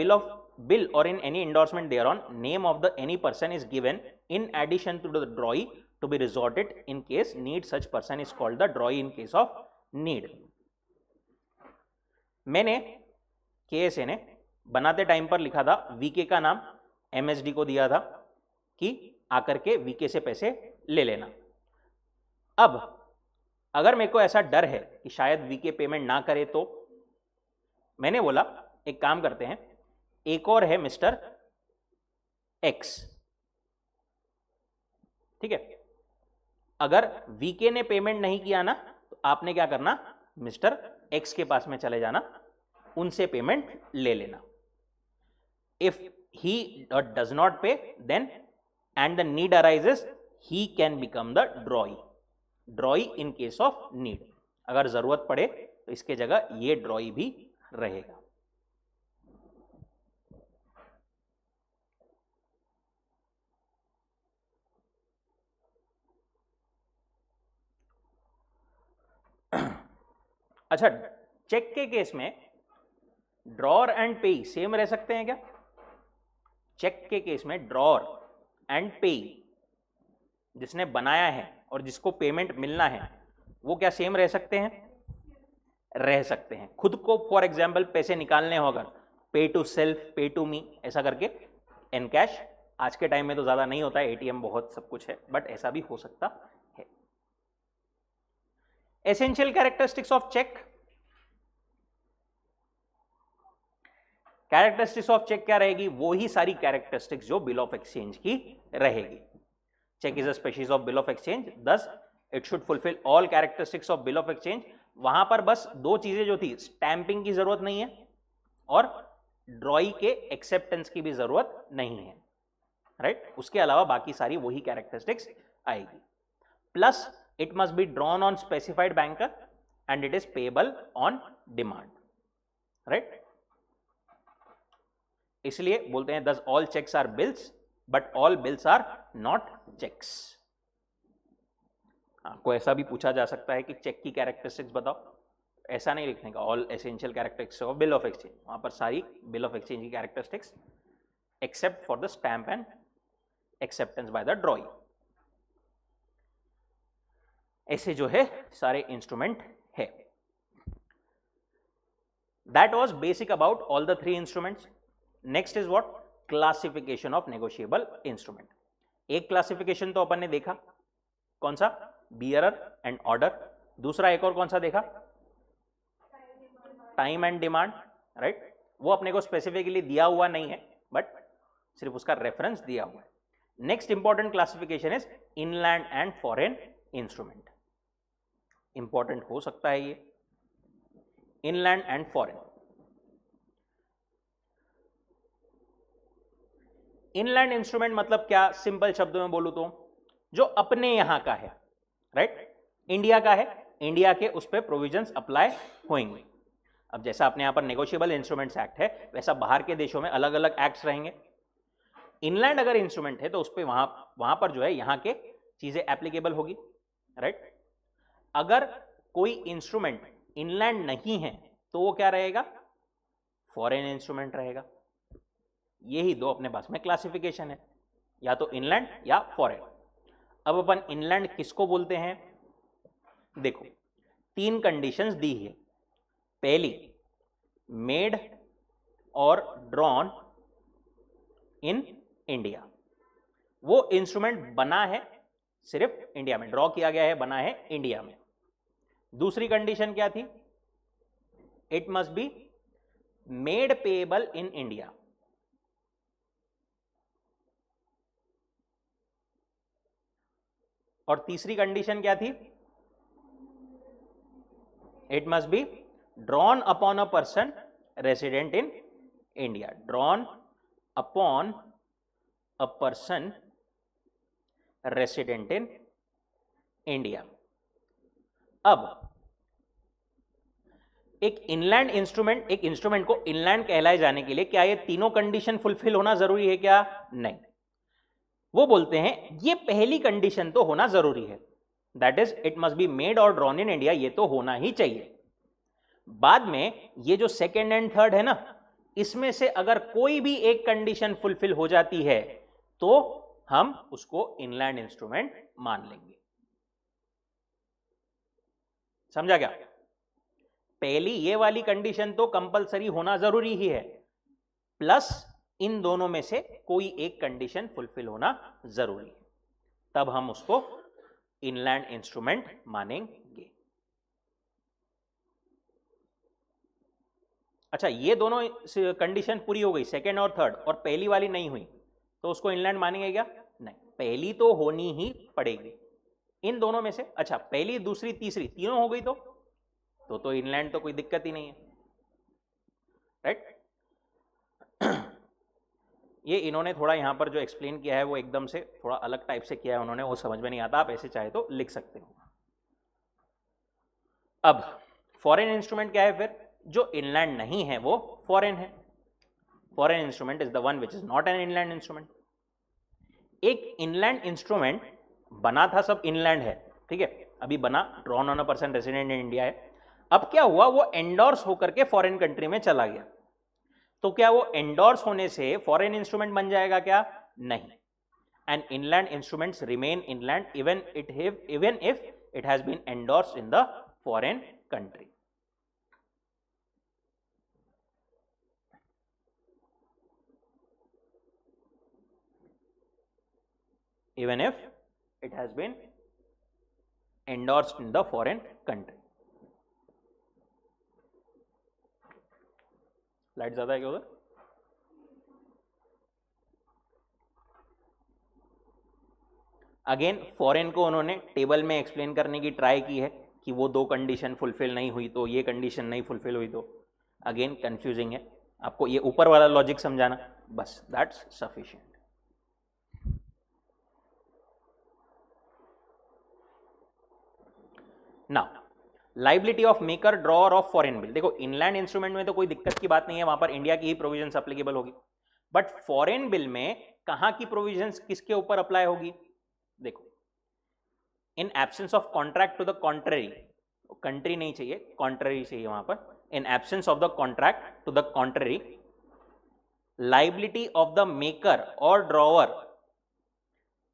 bill or in any endorsement thereon name of the any person is given in addition to the drawee to be resorted in case need, such person is called the drawee in case of need। मैंने KSA ने बनाते time पर लिखा था, VK का नाम MSD को दिया था कि आकर के वीके से पैसे ले लेना। अब अगर मेरे को ऐसा डर है कि शायद वीके पेमेंट ना करे तो मैंने बोला एक काम करते हैं, एक और है मिस्टर एक्स, ठीक है, अगर वीके ने पेमेंट नहीं किया ना तो आपने क्या करना, मिस्टर एक्स के पास में चले जाना, उनसे पेमेंट ले लेना। If he does not pay then and the need arises he can become the drawee in case of need. अगर जरूरत पड़े तो इसके जगह ये ड्रॉई भी रहेगा। अच्छा, चेक के केस में ड्रॉर एंड पे सेम रह सकते हैं क्या? चेक के केस में ड्रॉर एंड पे, जिसने बनाया है और जिसको पेमेंट मिलना है, वो क्या सेम रह सकते हैं? रह सकते हैं। खुद को फॉर एग्जाम्पल पैसे निकालने हो, अगर पे टू सेल्फ, पे टू मी, ऐसा करके इन कैश, आज के टाइम में तो ज्यादा नहीं होता है, एटीएम बहुत सब कुछ है, बट ऐसा भी हो सकता है। Essential characteristics of cheque, characteristics of cheque क्या रहेगी? वो ही सारी कैरेक्टरिस्टिक्स जो बिल ऑफ एक्सचेंज की रहेगी। Cheque is a species of bill of exchange, thus it should fulfil all characteristics of bill of exchange. वहां पर बस दो चीजें जो थी, स्टैंपिंग की जरूरत नहीं है और ड्रॉई के एक्सेप्टेंस की भी जरूरत नहीं है, राइट? उसके अलावा बाकी सारी वही कैरेक्टरिस्टिक्स आएगी। Plus it must be drawn on specified banker and it is payable on demand, right? इसलिए बोलते हैं thus all cheques are bills but all bills are not cheques. आपको ऐसा भी पूछा जा सकता है कि चेक की कैरेक्टरिस्टिक्स बताओ, ऐसा नहीं लिखने का all essential characteristics of bill of exchange, वहां पर सारी बिल ऑफ एक्सचेंज की characteristics except for the stamp and acceptance by the ड्रॉई। ऐसे जो है सारे इंस्ट्रूमेंट है। That was basic about all the three instruments. Next is what? Classification of negotiable instrument. एक क्लासिफिकेशन तो अपन ने देखा, कौन सा? Bearer and order. दूसरा एक और कौन सा देखा? Time and demand, right? वो अपने को स्पेसिफिकली दिया हुआ नहीं है, बट सिर्फ उसका रेफरेंस दिया हुआ है। Next important classification is inland and foreign instrument. Important हो सकता है ये, inland and foreign. Inland instrument मतलब क्या? सिंपल शब्दों में बोलूं तो जो अपने यहां का है, राइट? इंडिया का है, इंडिया के उस पर प्रोविजंस अप्लाई होंगे। अब जैसा अपने यहां पर नेगोशिएबल इंस्ट्रूमेंट्स एक्ट है, वैसा बाहर के देशों में अलग अलग एक्ट्स रहेंगे। इनलैंड अगर इंस्ट्रूमेंट है तो उस पर वहां पर जो है यहां के चीजें एप्लीकेबल होगी, राइट? अगर कोई इंस्ट्रूमेंट इनलैंड नहीं है तो वो क्या रहेगा? फॉरेन इंस्ट्रूमेंट रहेगा। यही दो अपने पास में क्लासिफिकेशन है, या तो इनलैंड या फॉरेन। अब अपन इनलैंड किसको बोलते हैं? देखो, तीन कंडीशंस दी है। पहली, मेड और ड्रॉन इन इंडिया। वो इंस्ट्रूमेंट बना है सिर्फ इंडिया में, ड्रॉ किया गया है, बना है इंडिया में। दूसरी कंडीशन क्या थी? It must B made payable in India. और तीसरी कंडीशन क्या थी? It must be drawn upon a person resident in India. Drawn upon a person resident in India. अब एक इनलैंड इंस्ट्रूमेंट, एक इंस्ट्रूमेंट को इनलैंड कहलाए जाने के लिए क्या ये तीनों कंडीशन फुलफिल होना जरूरी है क्या? नहीं। वो बोलते हैं ये पहली कंडीशन तो होना जरूरी है, that is it must be made और ड्रॉन इन इंडिया, ये तो होना ही चाहिए। बाद में ये जो सेकेंड एंड थर्ड है ना, इसमें से अगर कोई भी एक कंडीशन फुलफिल हो जाती है तो हम उसको इनलैंड इंस्ट्रूमेंट मान लेंगे। समझा क्या? पहली ये वाली कंडीशन तो कंपलसरी होना जरूरी ही है, प्लस इन दोनों में से कोई एक कंडीशन फुलफिल होना जरूरी है, तब हम उसको इनलैंड इंस्ट्रूमेंट मानेंगे। अच्छा, ये दोनों कंडीशन पूरी हो गई, सेकेंड और थर्ड, और पहली वाली नहीं हुई, तो उसको इनलैंड मानेंगे क्या? नहीं, पहली तो होनी ही पड़ेगी इन दोनों में से। अच्छा, पहली, दूसरी, तीसरी तीनों हो गई तो इनलैंड तो कोई दिक्कत ही नहीं है, राइट? ये इन्होंने थोड़ा यहां पर जो एक्सप्लेन किया है वो एकदम से थोड़ा अलग टाइप से किया है उन्होंने, वो समझ में नहीं आता, आप ऐसे चाहे तो लिख सकते हो। अब फॉरेन इंस्ट्रूमेंट क्या है फिर? जो इनलैंड नहीं है वो फॉरेन है। Foreign instrument is the one which is not an inland instrument. एक इनलैंड इंस्ट्रूमेंट बना था, सब इनलैंड है, ठीक है, अभी बना, drawn on a person resident in India है। अब क्या हुआ, वो एंडोर्स होकर के फॉरेन कंट्री में चला गया, तो क्या वो एंडोर्स होने से फॉरेन इंस्ट्रूमेंट बन जाएगा क्या? नहीं. And inland instruments remain inland even if it has been endorsed in the foreign country. even if it has been endorsed in the foreign country. Light ज्यादा है क्या उधर? अगेन फॉरेन को उन्होंने टेबल में एक्सप्लेन करने की ट्राई की है कि वो दो कंडीशन फुलफिल नहीं हुई तो ये कंडीशन नहीं फुलफिल हुई तो. अगेन कंफ्यूजिंग है, आपको ये ऊपर वाला लॉजिक समझाना, बस that's sufficient. Now liability of maker drawer of foreign bill. देखो इनलैंड इंस्ट्रूमेंट में तो कोई दिक्कत की बात नहीं है, वहां पर इंडिया की ही प्रोविजंस अप्लीकेबल होगी, बट फॉरेन बिल में कहां की प्रोविजंस किसके ऊपर अप्लाई होगी? देखो in absence of contract to the contrary, country नहीं चाहिए, कॉन्ट्ररी चाहिए वहां पर. In absence of the contract to the contrary, liability of the maker और drawer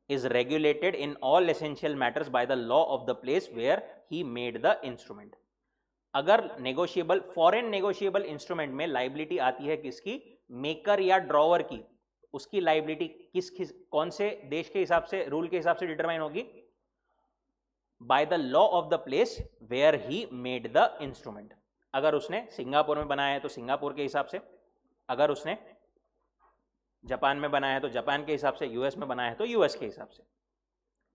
is regulated in all essential matters by the law of the place where he made the instrument. अगर negotiable foreign negotiable instrument में liability आती है किसकी? Maker या drawer की. उसकी liability कौन से देश के हिसाब से, रूल के हिसाब से डिटरमाइन होगी? By the law of the place where he made the instrument. अगर उसने सिंगापुर में बनाया है तो सिंगापुर के हिसाब से, अगर उसने जापान में बनाया है तो जापान के हिसाब से, यूएस में बनाया है तो यूएस के हिसाब से,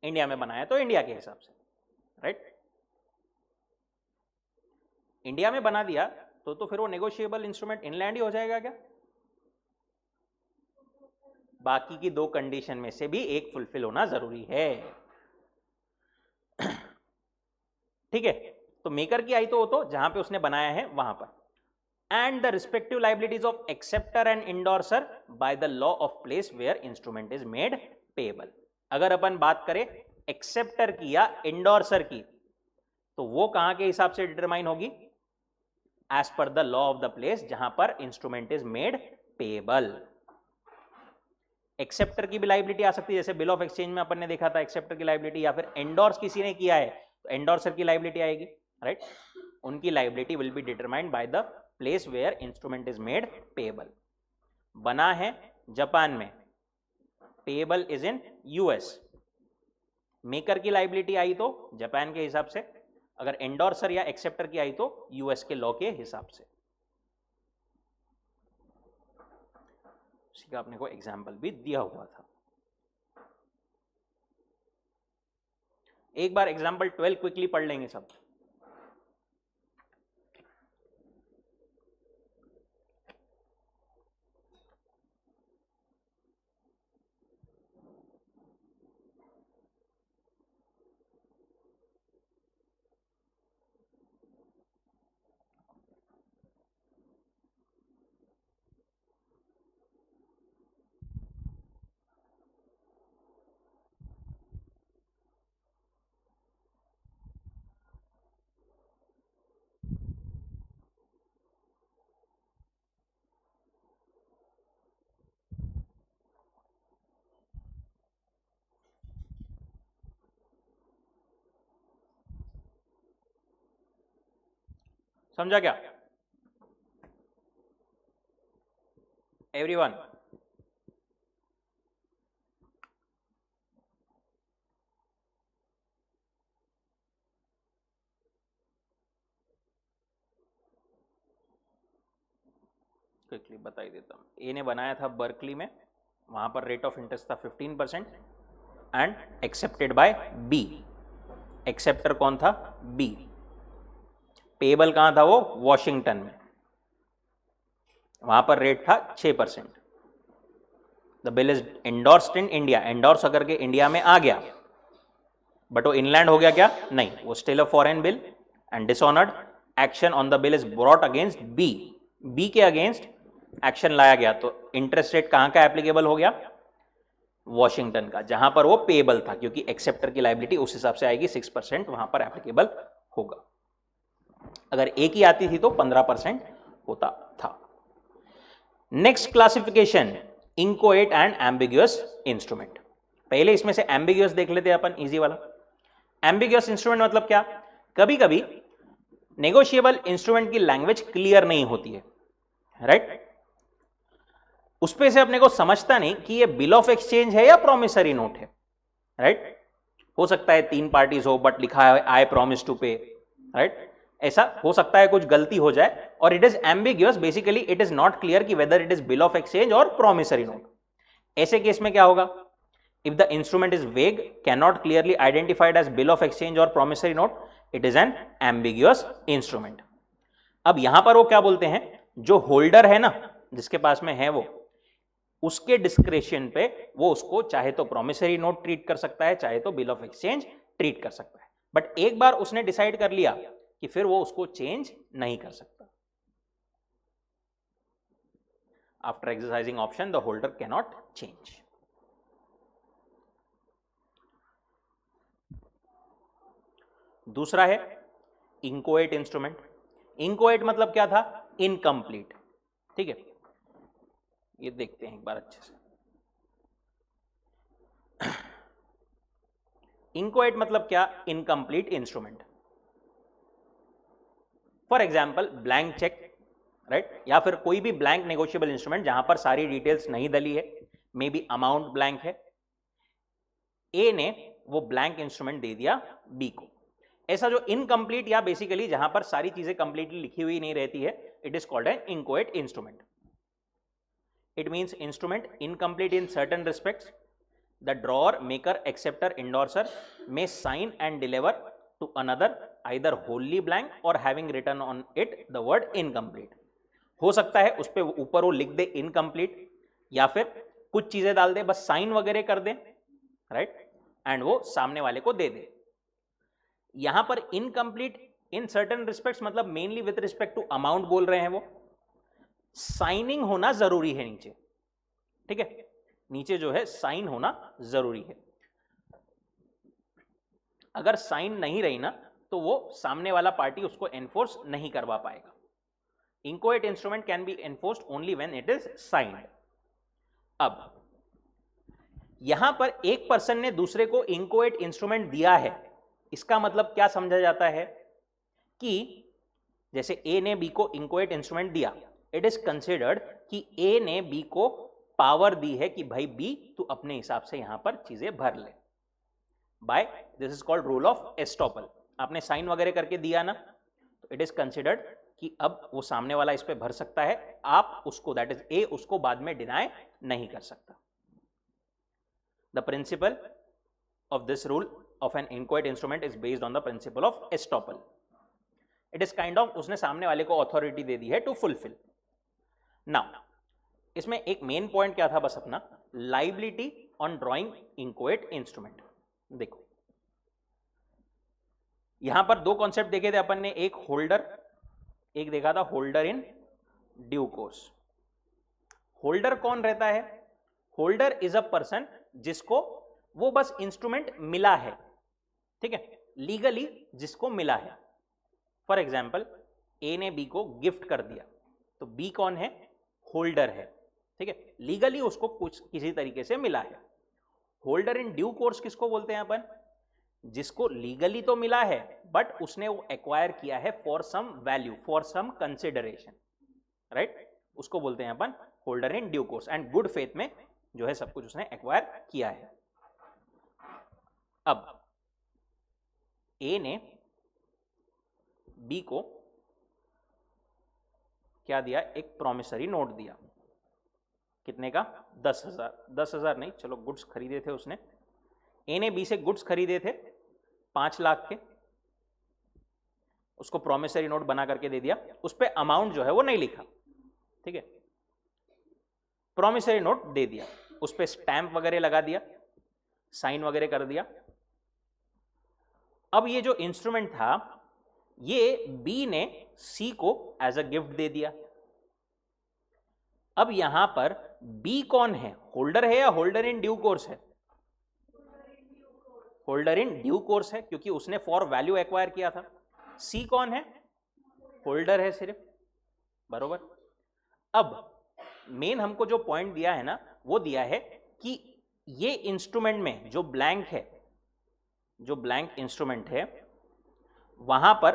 इंडिया में बनाया है तो इंडिया के हिसाब से. राइट? इंडिया में बना दिया तो फिर वो नेगोशिएबल इंस्ट्रूमेंट इनलैंड ही हो जाएगा क्या? बाकी की दो कंडीशन में से भी एक फुलफिल होना जरूरी है. ठीक है, तो मेकर की आई तो वो तो जहां पे उसने बनाया है वहां पर. And the respective liabilities of acceptor and endorser by the law of place where instrument is made payable. अगर अपन बात करें एक्सेप्टर की या एंडोर्सर की, तो वो कहां के हिसाब से डिटरमाइन होगी? As per the law of the place जहां पर instrument is made payable. Acceptor की भी लाइबिलिटी आ सकती है, जैसे बिल ऑफ एक्सचेंज में अपन ने देखा था एक्सेप्टर की लाइबिलिटी, या फिर एंडोर्स किसी ने किया है तो एंडोर्सर की लाइबिलिटी आएगी. राइट? उनकी liability will be determined by the place where instrument is made payable. बना है जापान में, payable is in US. Maker की लाइबिलिटी आई तो जापान के हिसाब से, अगर एंडोर्सर या एक्सेप्टर की आई तो यूएस के लॉ के हिसाब से. उसी का अपने को एग्जाम्पल भी दिया हुआ था. एक बार एग्जाम्पल 12 क्विकली पढ़ लेंगे सब. समझा क्या एवरीवन? क्विकली बता ही देता हूं. ए ने बनाया था बर्कली में, वहां पर रेट ऑफ इंटरेस्ट था 15% and accepted by B. Acceptor कौन था? बी. पेएबल कहां था वो? वॉशिंगटन में, वहां पर रेट था 6%. The bill is endorsed in India. Endorse अगर के इंडिया में आ गया, बट वो इनलैंड हो गया क्या? नहीं, वो still a foreign bill and dishonoured. Action on the bill is brought against B. B के अगेंस्ट एक्शन लाया गया, तो इंटरेस्ट रेट कहां का एप्लीकेबल हो गया? वॉशिंगटन का, जहां पर वो पेएबल था, क्योंकि एक्सेप्टर की लाइबिलिटी उस हिसाब से आएगी 6%, वहां पर एप्लीकेबल होगा. अगर ए की आती थी तो 15% होता था। Next classification, inchoate and ambiguous instrument. पहले इसमें से एम्बिग्युअस देख लेते हैं अपन, इजी वाला। एम्बिग्युअस इंस्ट्रूमेंट मतलब क्या? कभी कभी नेगोशिएबल इंस्ट्रूमेंट की लैंग्वेज क्लियर नहीं होती है, राइट? उसपे से अपने को समझता नहीं कि ये बिल ऑफ एक्सचेंज है या प्रोमिसरी नोट है, राइट? हो सकता है 3 पार्टीज हो बट लिखा है I promise to pay, right? ऐसा हो सकता है, कुछ गलती हो जाए, और it is ambiguous, basically it is not clear कि whether it is bill of exchange और प्रोमिसरी नोट। ऐसे केस में क्या होगा? If the instrument is vague, can not clearly identified as bill of exchange और promissory note, it is an ambiguous instrument. अब यहां पर वो क्या बोलते हैं, जो होल्डर है ना, जिसके पास में है वो, उसके डिस्क्रेशन पे वो उसको चाहे तो प्रोमिसरी नोट ट्रीट कर सकता है, चाहे तो बिल ऑफ एक्सचेंज ट्रीट कर सकता है। बट एक बार उसने डिसाइड कर लिया कि फिर वो उसको चेंज नहीं कर सकता। After exercising option the holder can not change. दूसरा है इंकोएट इंस्ट्रूमेंट। इंकोएट मतलब क्या था? इनकम्प्लीट। ठीक है, ये देखते हैं एक बार अच्छे से। इंकोएट मतलब क्या? Incomplete instrument. For example blank cheque, right? या फिर कोई भी ब्लैंक नेगोशिएबल इंस्ट्रूमेंट जहां पर सारी डिटेल्स नहीं डली है, मे बी अमाउंट ब्लैंक है, ए ने वो ब्लैंक इंस्ट्रूमेंट दे दिया बी को। ऐसा जो इनकम्प्लीट या बेसिकली जहां पर सारी चीजें कंप्लीटली लिखी हुई नहीं रहती है, it is called an inchoate instrument. It means instrument incomplete in certain respects, the drawer, maker, acceptor, endorser may sign and deliver to another either wholly blank or having written on it the word incomplete। हो सकता है उस पे ऊपर वो लिख दे incomplete, या फिर कुछ चीजें डाल दे, बस साइन वगैरह कर दे, राइट? एंड वो सामने वाले को दे दे। यहां पर इनकम्प्लीट इन सर्टन रिस्पेक्ट्स मतलब mainly with respect to amount बोल रहे हैं वो। साइनिंग होना जरूरी है नीचे, ठीक है? नीचे जो है साइन होना जरूरी है। अगर साइन नहीं रही ना तो वो सामने वाला पार्टी उसको एनफोर्स नहीं करवा पाएगा। Inchoate instrument can be enforced only when it is signed. अब यहां पर एक पर्सन ने दूसरे को इंकोएट इंस्ट्रूमेंट दिया है, इसका मतलब क्या समझा जाता है कि जैसे ए ने बी को इंकोएट इंस्ट्रूमेंट दिया, इट इज कंसिडर्ड कि ए ने बी को पावर दी है कि भाई बी तू अपने हिसाब से यहां पर चीजें भर ले, by this is called rule of estoppel. आपने साइन वगैरह करके दिया ना, तो इट इज कंसिडर्ड कि अब वो सामने वाला इस पे भर सकता है, आप उसको, दैट इज ए, उसको बाद में डिनाई नहीं कर सकता। The principle of this rule of an inchoate instrument is based on the principle of estoppel. It is kind of उसने सामने वाले को अथॉरिटी दे दी है टू फुलफिल। नाउ इसमें एक मेन पॉइंट क्या था बस अपना, लाइबिलिटी ऑन ड्रॉइंग इंकोएट इंस्ट्रूमेंट। देखो यहां पर दो कॉन्सेप्ट देखे थे अपन ने, एक होल्डर, एक देखा था holder in due course. Holder कौन रहता है? होल्डर इज अ पर्सन जिसको वो बस इंस्ट्रूमेंट मिला है, ठीक है, लीगली जिसको मिला है। फॉर एग्जाम्पल ए ने बी को गिफ्ट कर दिया, तो बी कौन है? होल्डर है, ठीक है, लीगली उसको कुछ किसी तरीके से मिला है। होल्डर इन ड्यू कोर्स किसको बोलते हैं अपन? जिसको लीगली तो मिला है बट उसने वो एक्वायर किया है for some value, for some consideration, right? उसको बोलते हैं अपन holder in due course, and good faith में जो है सब कुछ उसने एक्वायर किया है। अब ए ने बी को क्या दिया? एक प्रोमिसरी नोट दिया, कितने का? 10,000। 10,000 नहीं, चलो गुड्स खरीदे थे उसने, ए ने बी से गुड्स खरीदे थे 5 लाख के, उसको प्रोमिसरी नोट बना करके दे दिया, उस पर अमाउंट जो है वो नहीं लिखा, ठीक है, प्रोमिसरी नोट दे दिया, उस पर स्टैंप वगैरह लगा दिया, साइन वगैरह कर दिया। अब ये जो इंस्ट्रूमेंट था ये बी ने सी को एज अ गिफ्ट दे दिया। अब यहां पर बी कौन है? होल्डर है या होल्डर इन ड्यू कोर्स है? होल्डर इन ड्यू कोर्स है क्योंकि उसने फॉर वैल्यू एक्वायर किया था। सी कौन है? होल्डर है सिर्फ, बरोबर। अब मेन हमको जो पॉइंट दिया है ना, वो दिया है कि ये इंस्ट्रूमेंट में जो ब्लैंक है, जो ब्लैंक इंस्ट्रूमेंट है, वहां पर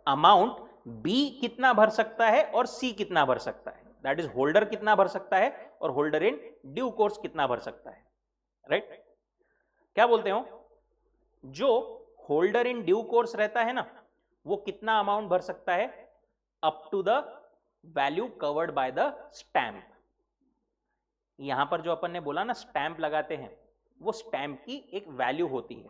अमाउंट बी कितना भर सकता है और सी कितना भर सकता है, दैट इज होल्डर कितना भर सकता है और होल्डर इन ड्यू कोर्स कितना भर सकता है, राइट। क्या बोलते हो, जो होल्डर इन ड्यू कोर्स रहता है ना, वो कितना अमाउंट भर सकता है, up to the value covered by the stamp. यहां पर जो अपन ने बोला ना स्टैंप लगाते हैं, वो स्टैंप की एक वैल्यू होती है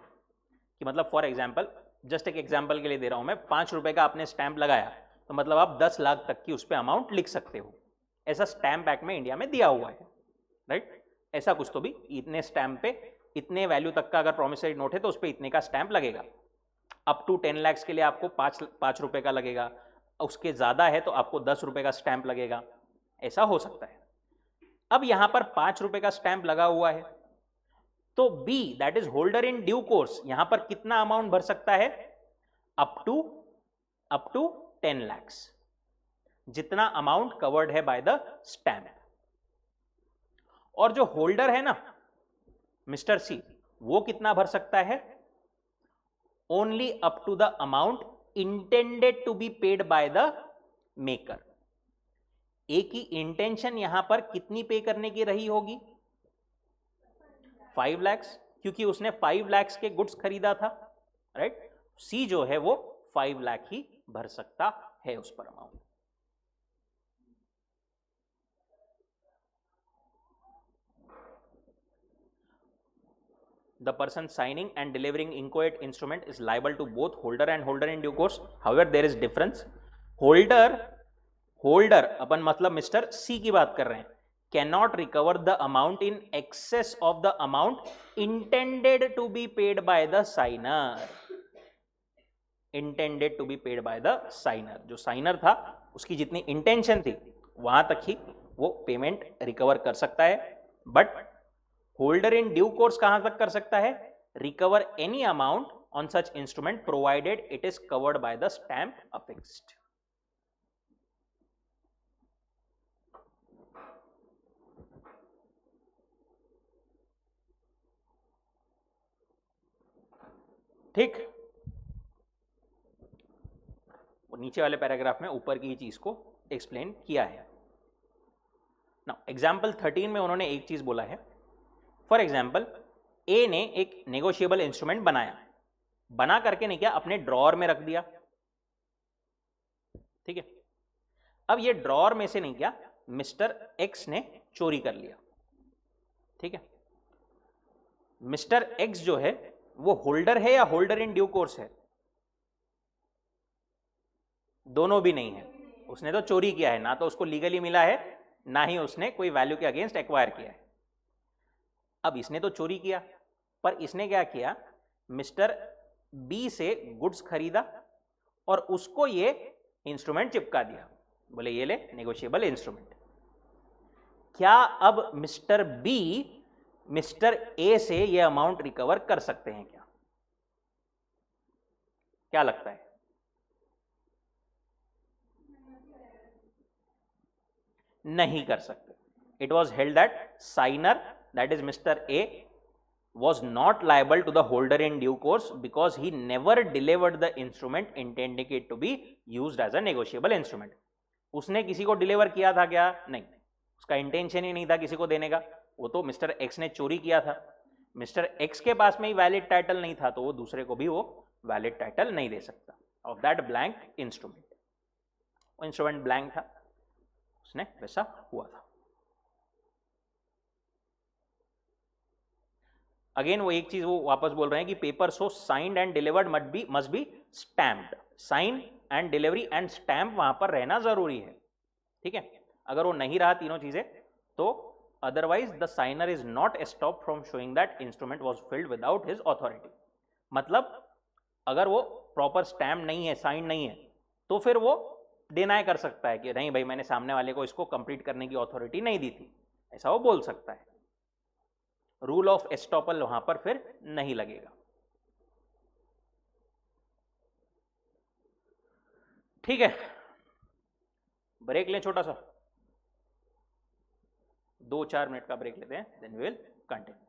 कि मतलब फॉर एग्जांपल, जस्ट एक एग्जांपल के लिए दे रहा हूं मैं, 5 रुपए का आपने स्टैंप लगाया तो मतलब आप 10 लाख तक की उस पर अमाउंट लिख सकते हो। ऐसा स्टैंप एक्ट में इंडिया में दिया हुआ है, राइट। ऐसा कुछ तो भी, इतने स्टैंप पे इतने वैल्यू तक का अगर प्रोमिसरी नोट है तो उस पर इतने का स्टैंप लगेगा। अप टू 10 लाख के लिए आपको 5 रुपए का लगेगा, उसके ज्यादा है तो आपको 10 रुपए का स्टैंप लगेगा, ऐसा हो सकता है। अब यहां पर 5 रुपए का स्टैंप लगा हुआ है, तो B that is holder in due course यहां पर कितना अमाउंट भर सकता है, अप टू 10 लाख, जितना अमाउंट कवर्ड है बाय द स्टैंप। और जो होल्डर है ना मिस्टर सी, वो कितना भर सकता है, only up to the amount intended to be paid by the maker. A की इंटेंशन यहां पर कितनी पे करने की रही होगी, 5 लाख, क्योंकि उसने 5 लाख के गुड्स खरीदा था, राइट। सी जो है वो 5 लाख ही भर सकता है उस पर amount. The person signing and delivering inchoate instrument is liable to both holder and holder in due course. However, there is difference. Holder अपन मतलब मिस्टर सी की बात कर रहे हैं, cannot recover the amount in excess of the amount intended to be paid by the signer. Intended to be paid by the signer, जो signer था उसकी जितनी इंटेंशन थी वहां तक ही वो पेमेंट रिकवर कर सकता है। But holder in due course कहां तक कर सकता है, recover any amount on such instrument provided it is covered by the stamp affixed. ठीक, नीचे वाले पैराग्राफ में ऊपर की चीज को एक्सप्लेन किया है। नाउ एग्जांपल 13 में उन्होंने एक चीज बोला है, फॉर एग्जाम्पल ए ने एक नेगोशिएबल इंस्ट्रूमेंट बनाया, बना करके नहीं क्या अपने ड्रॉअर में रख दिया, ठीक है। अब ये ड्रॉअर में से नहीं क्या मिस्टर एक्स ने चोरी कर लिया, ठीक है। मिस्टर एक्स जो है वो होल्डर है या होल्डर इन ड्यू कोर्स है, दोनों भी नहीं है। उसने तो चोरी किया है, ना तो उसको लीगली मिला है ना ही उसने कोई वैल्यू के अगेंस्ट एक्वायर किया है। अब इसने तो चोरी किया, पर इसने क्या किया, मिस्टर बी से गुड्स खरीदा और उसको ये इंस्ट्रूमेंट चिपका दिया, बोले ये ले नेगोशिएबल इंस्ट्रूमेंट। क्या अब मिस्टर बी मिस्टर ए से ये अमाउंट रिकवर कर सकते हैं क्या, क्या लगता है? नहीं कर सकते। It was held that signer that is mister A was not liable to the holder in due course because he never delivered the instrument intending it to be used as a negotiable instrument. उसने किसी को deliver किया था क्या? नहीं, उसका intention ही नहीं था किसी को देने का, वो तो मिस्टर एक्स ने चोरी किया था। मिस्टर एक्स के पास में ही वैलिड टाइटल नहीं था तो वो दूसरे को भी वो वैलिड टाइटल नहीं दे सकता ऑफ दैट ब्लैंक इंस्ट्रूमेंट। वो इंस्ट्रूमेंट ब्लैंक था, उसने वैसा हुआ था। अगेन वो एक चीज वो वापस बोल रहे हैं कि paper so signed and delivered must be stamped. Sign and delivery and stamp वहां पर रहना जरूरी है, ठीक है। अगर वो नहीं रहा तीनों चीजें तो otherwise the signer is not stop from showing that instrument was field without his authority. मतलब अगर वो प्रॉपर स्टैम्प नहीं है, साइन नहीं है, तो फिर वो डिनाई कर सकता है कि नहीं भाई मैंने सामने वाले को इसको कंप्लीट करने की अथॉरिटी नहीं दी थी, ऐसा वो बोल सकता है। रूल ऑफ एस्टॉपल वहां पर फिर नहीं लगेगा, ठीक है। ब्रेक लें छोटा सा, 2-4 मिनट का ब्रेक लेते हैं, देन विल कंटिन्यू।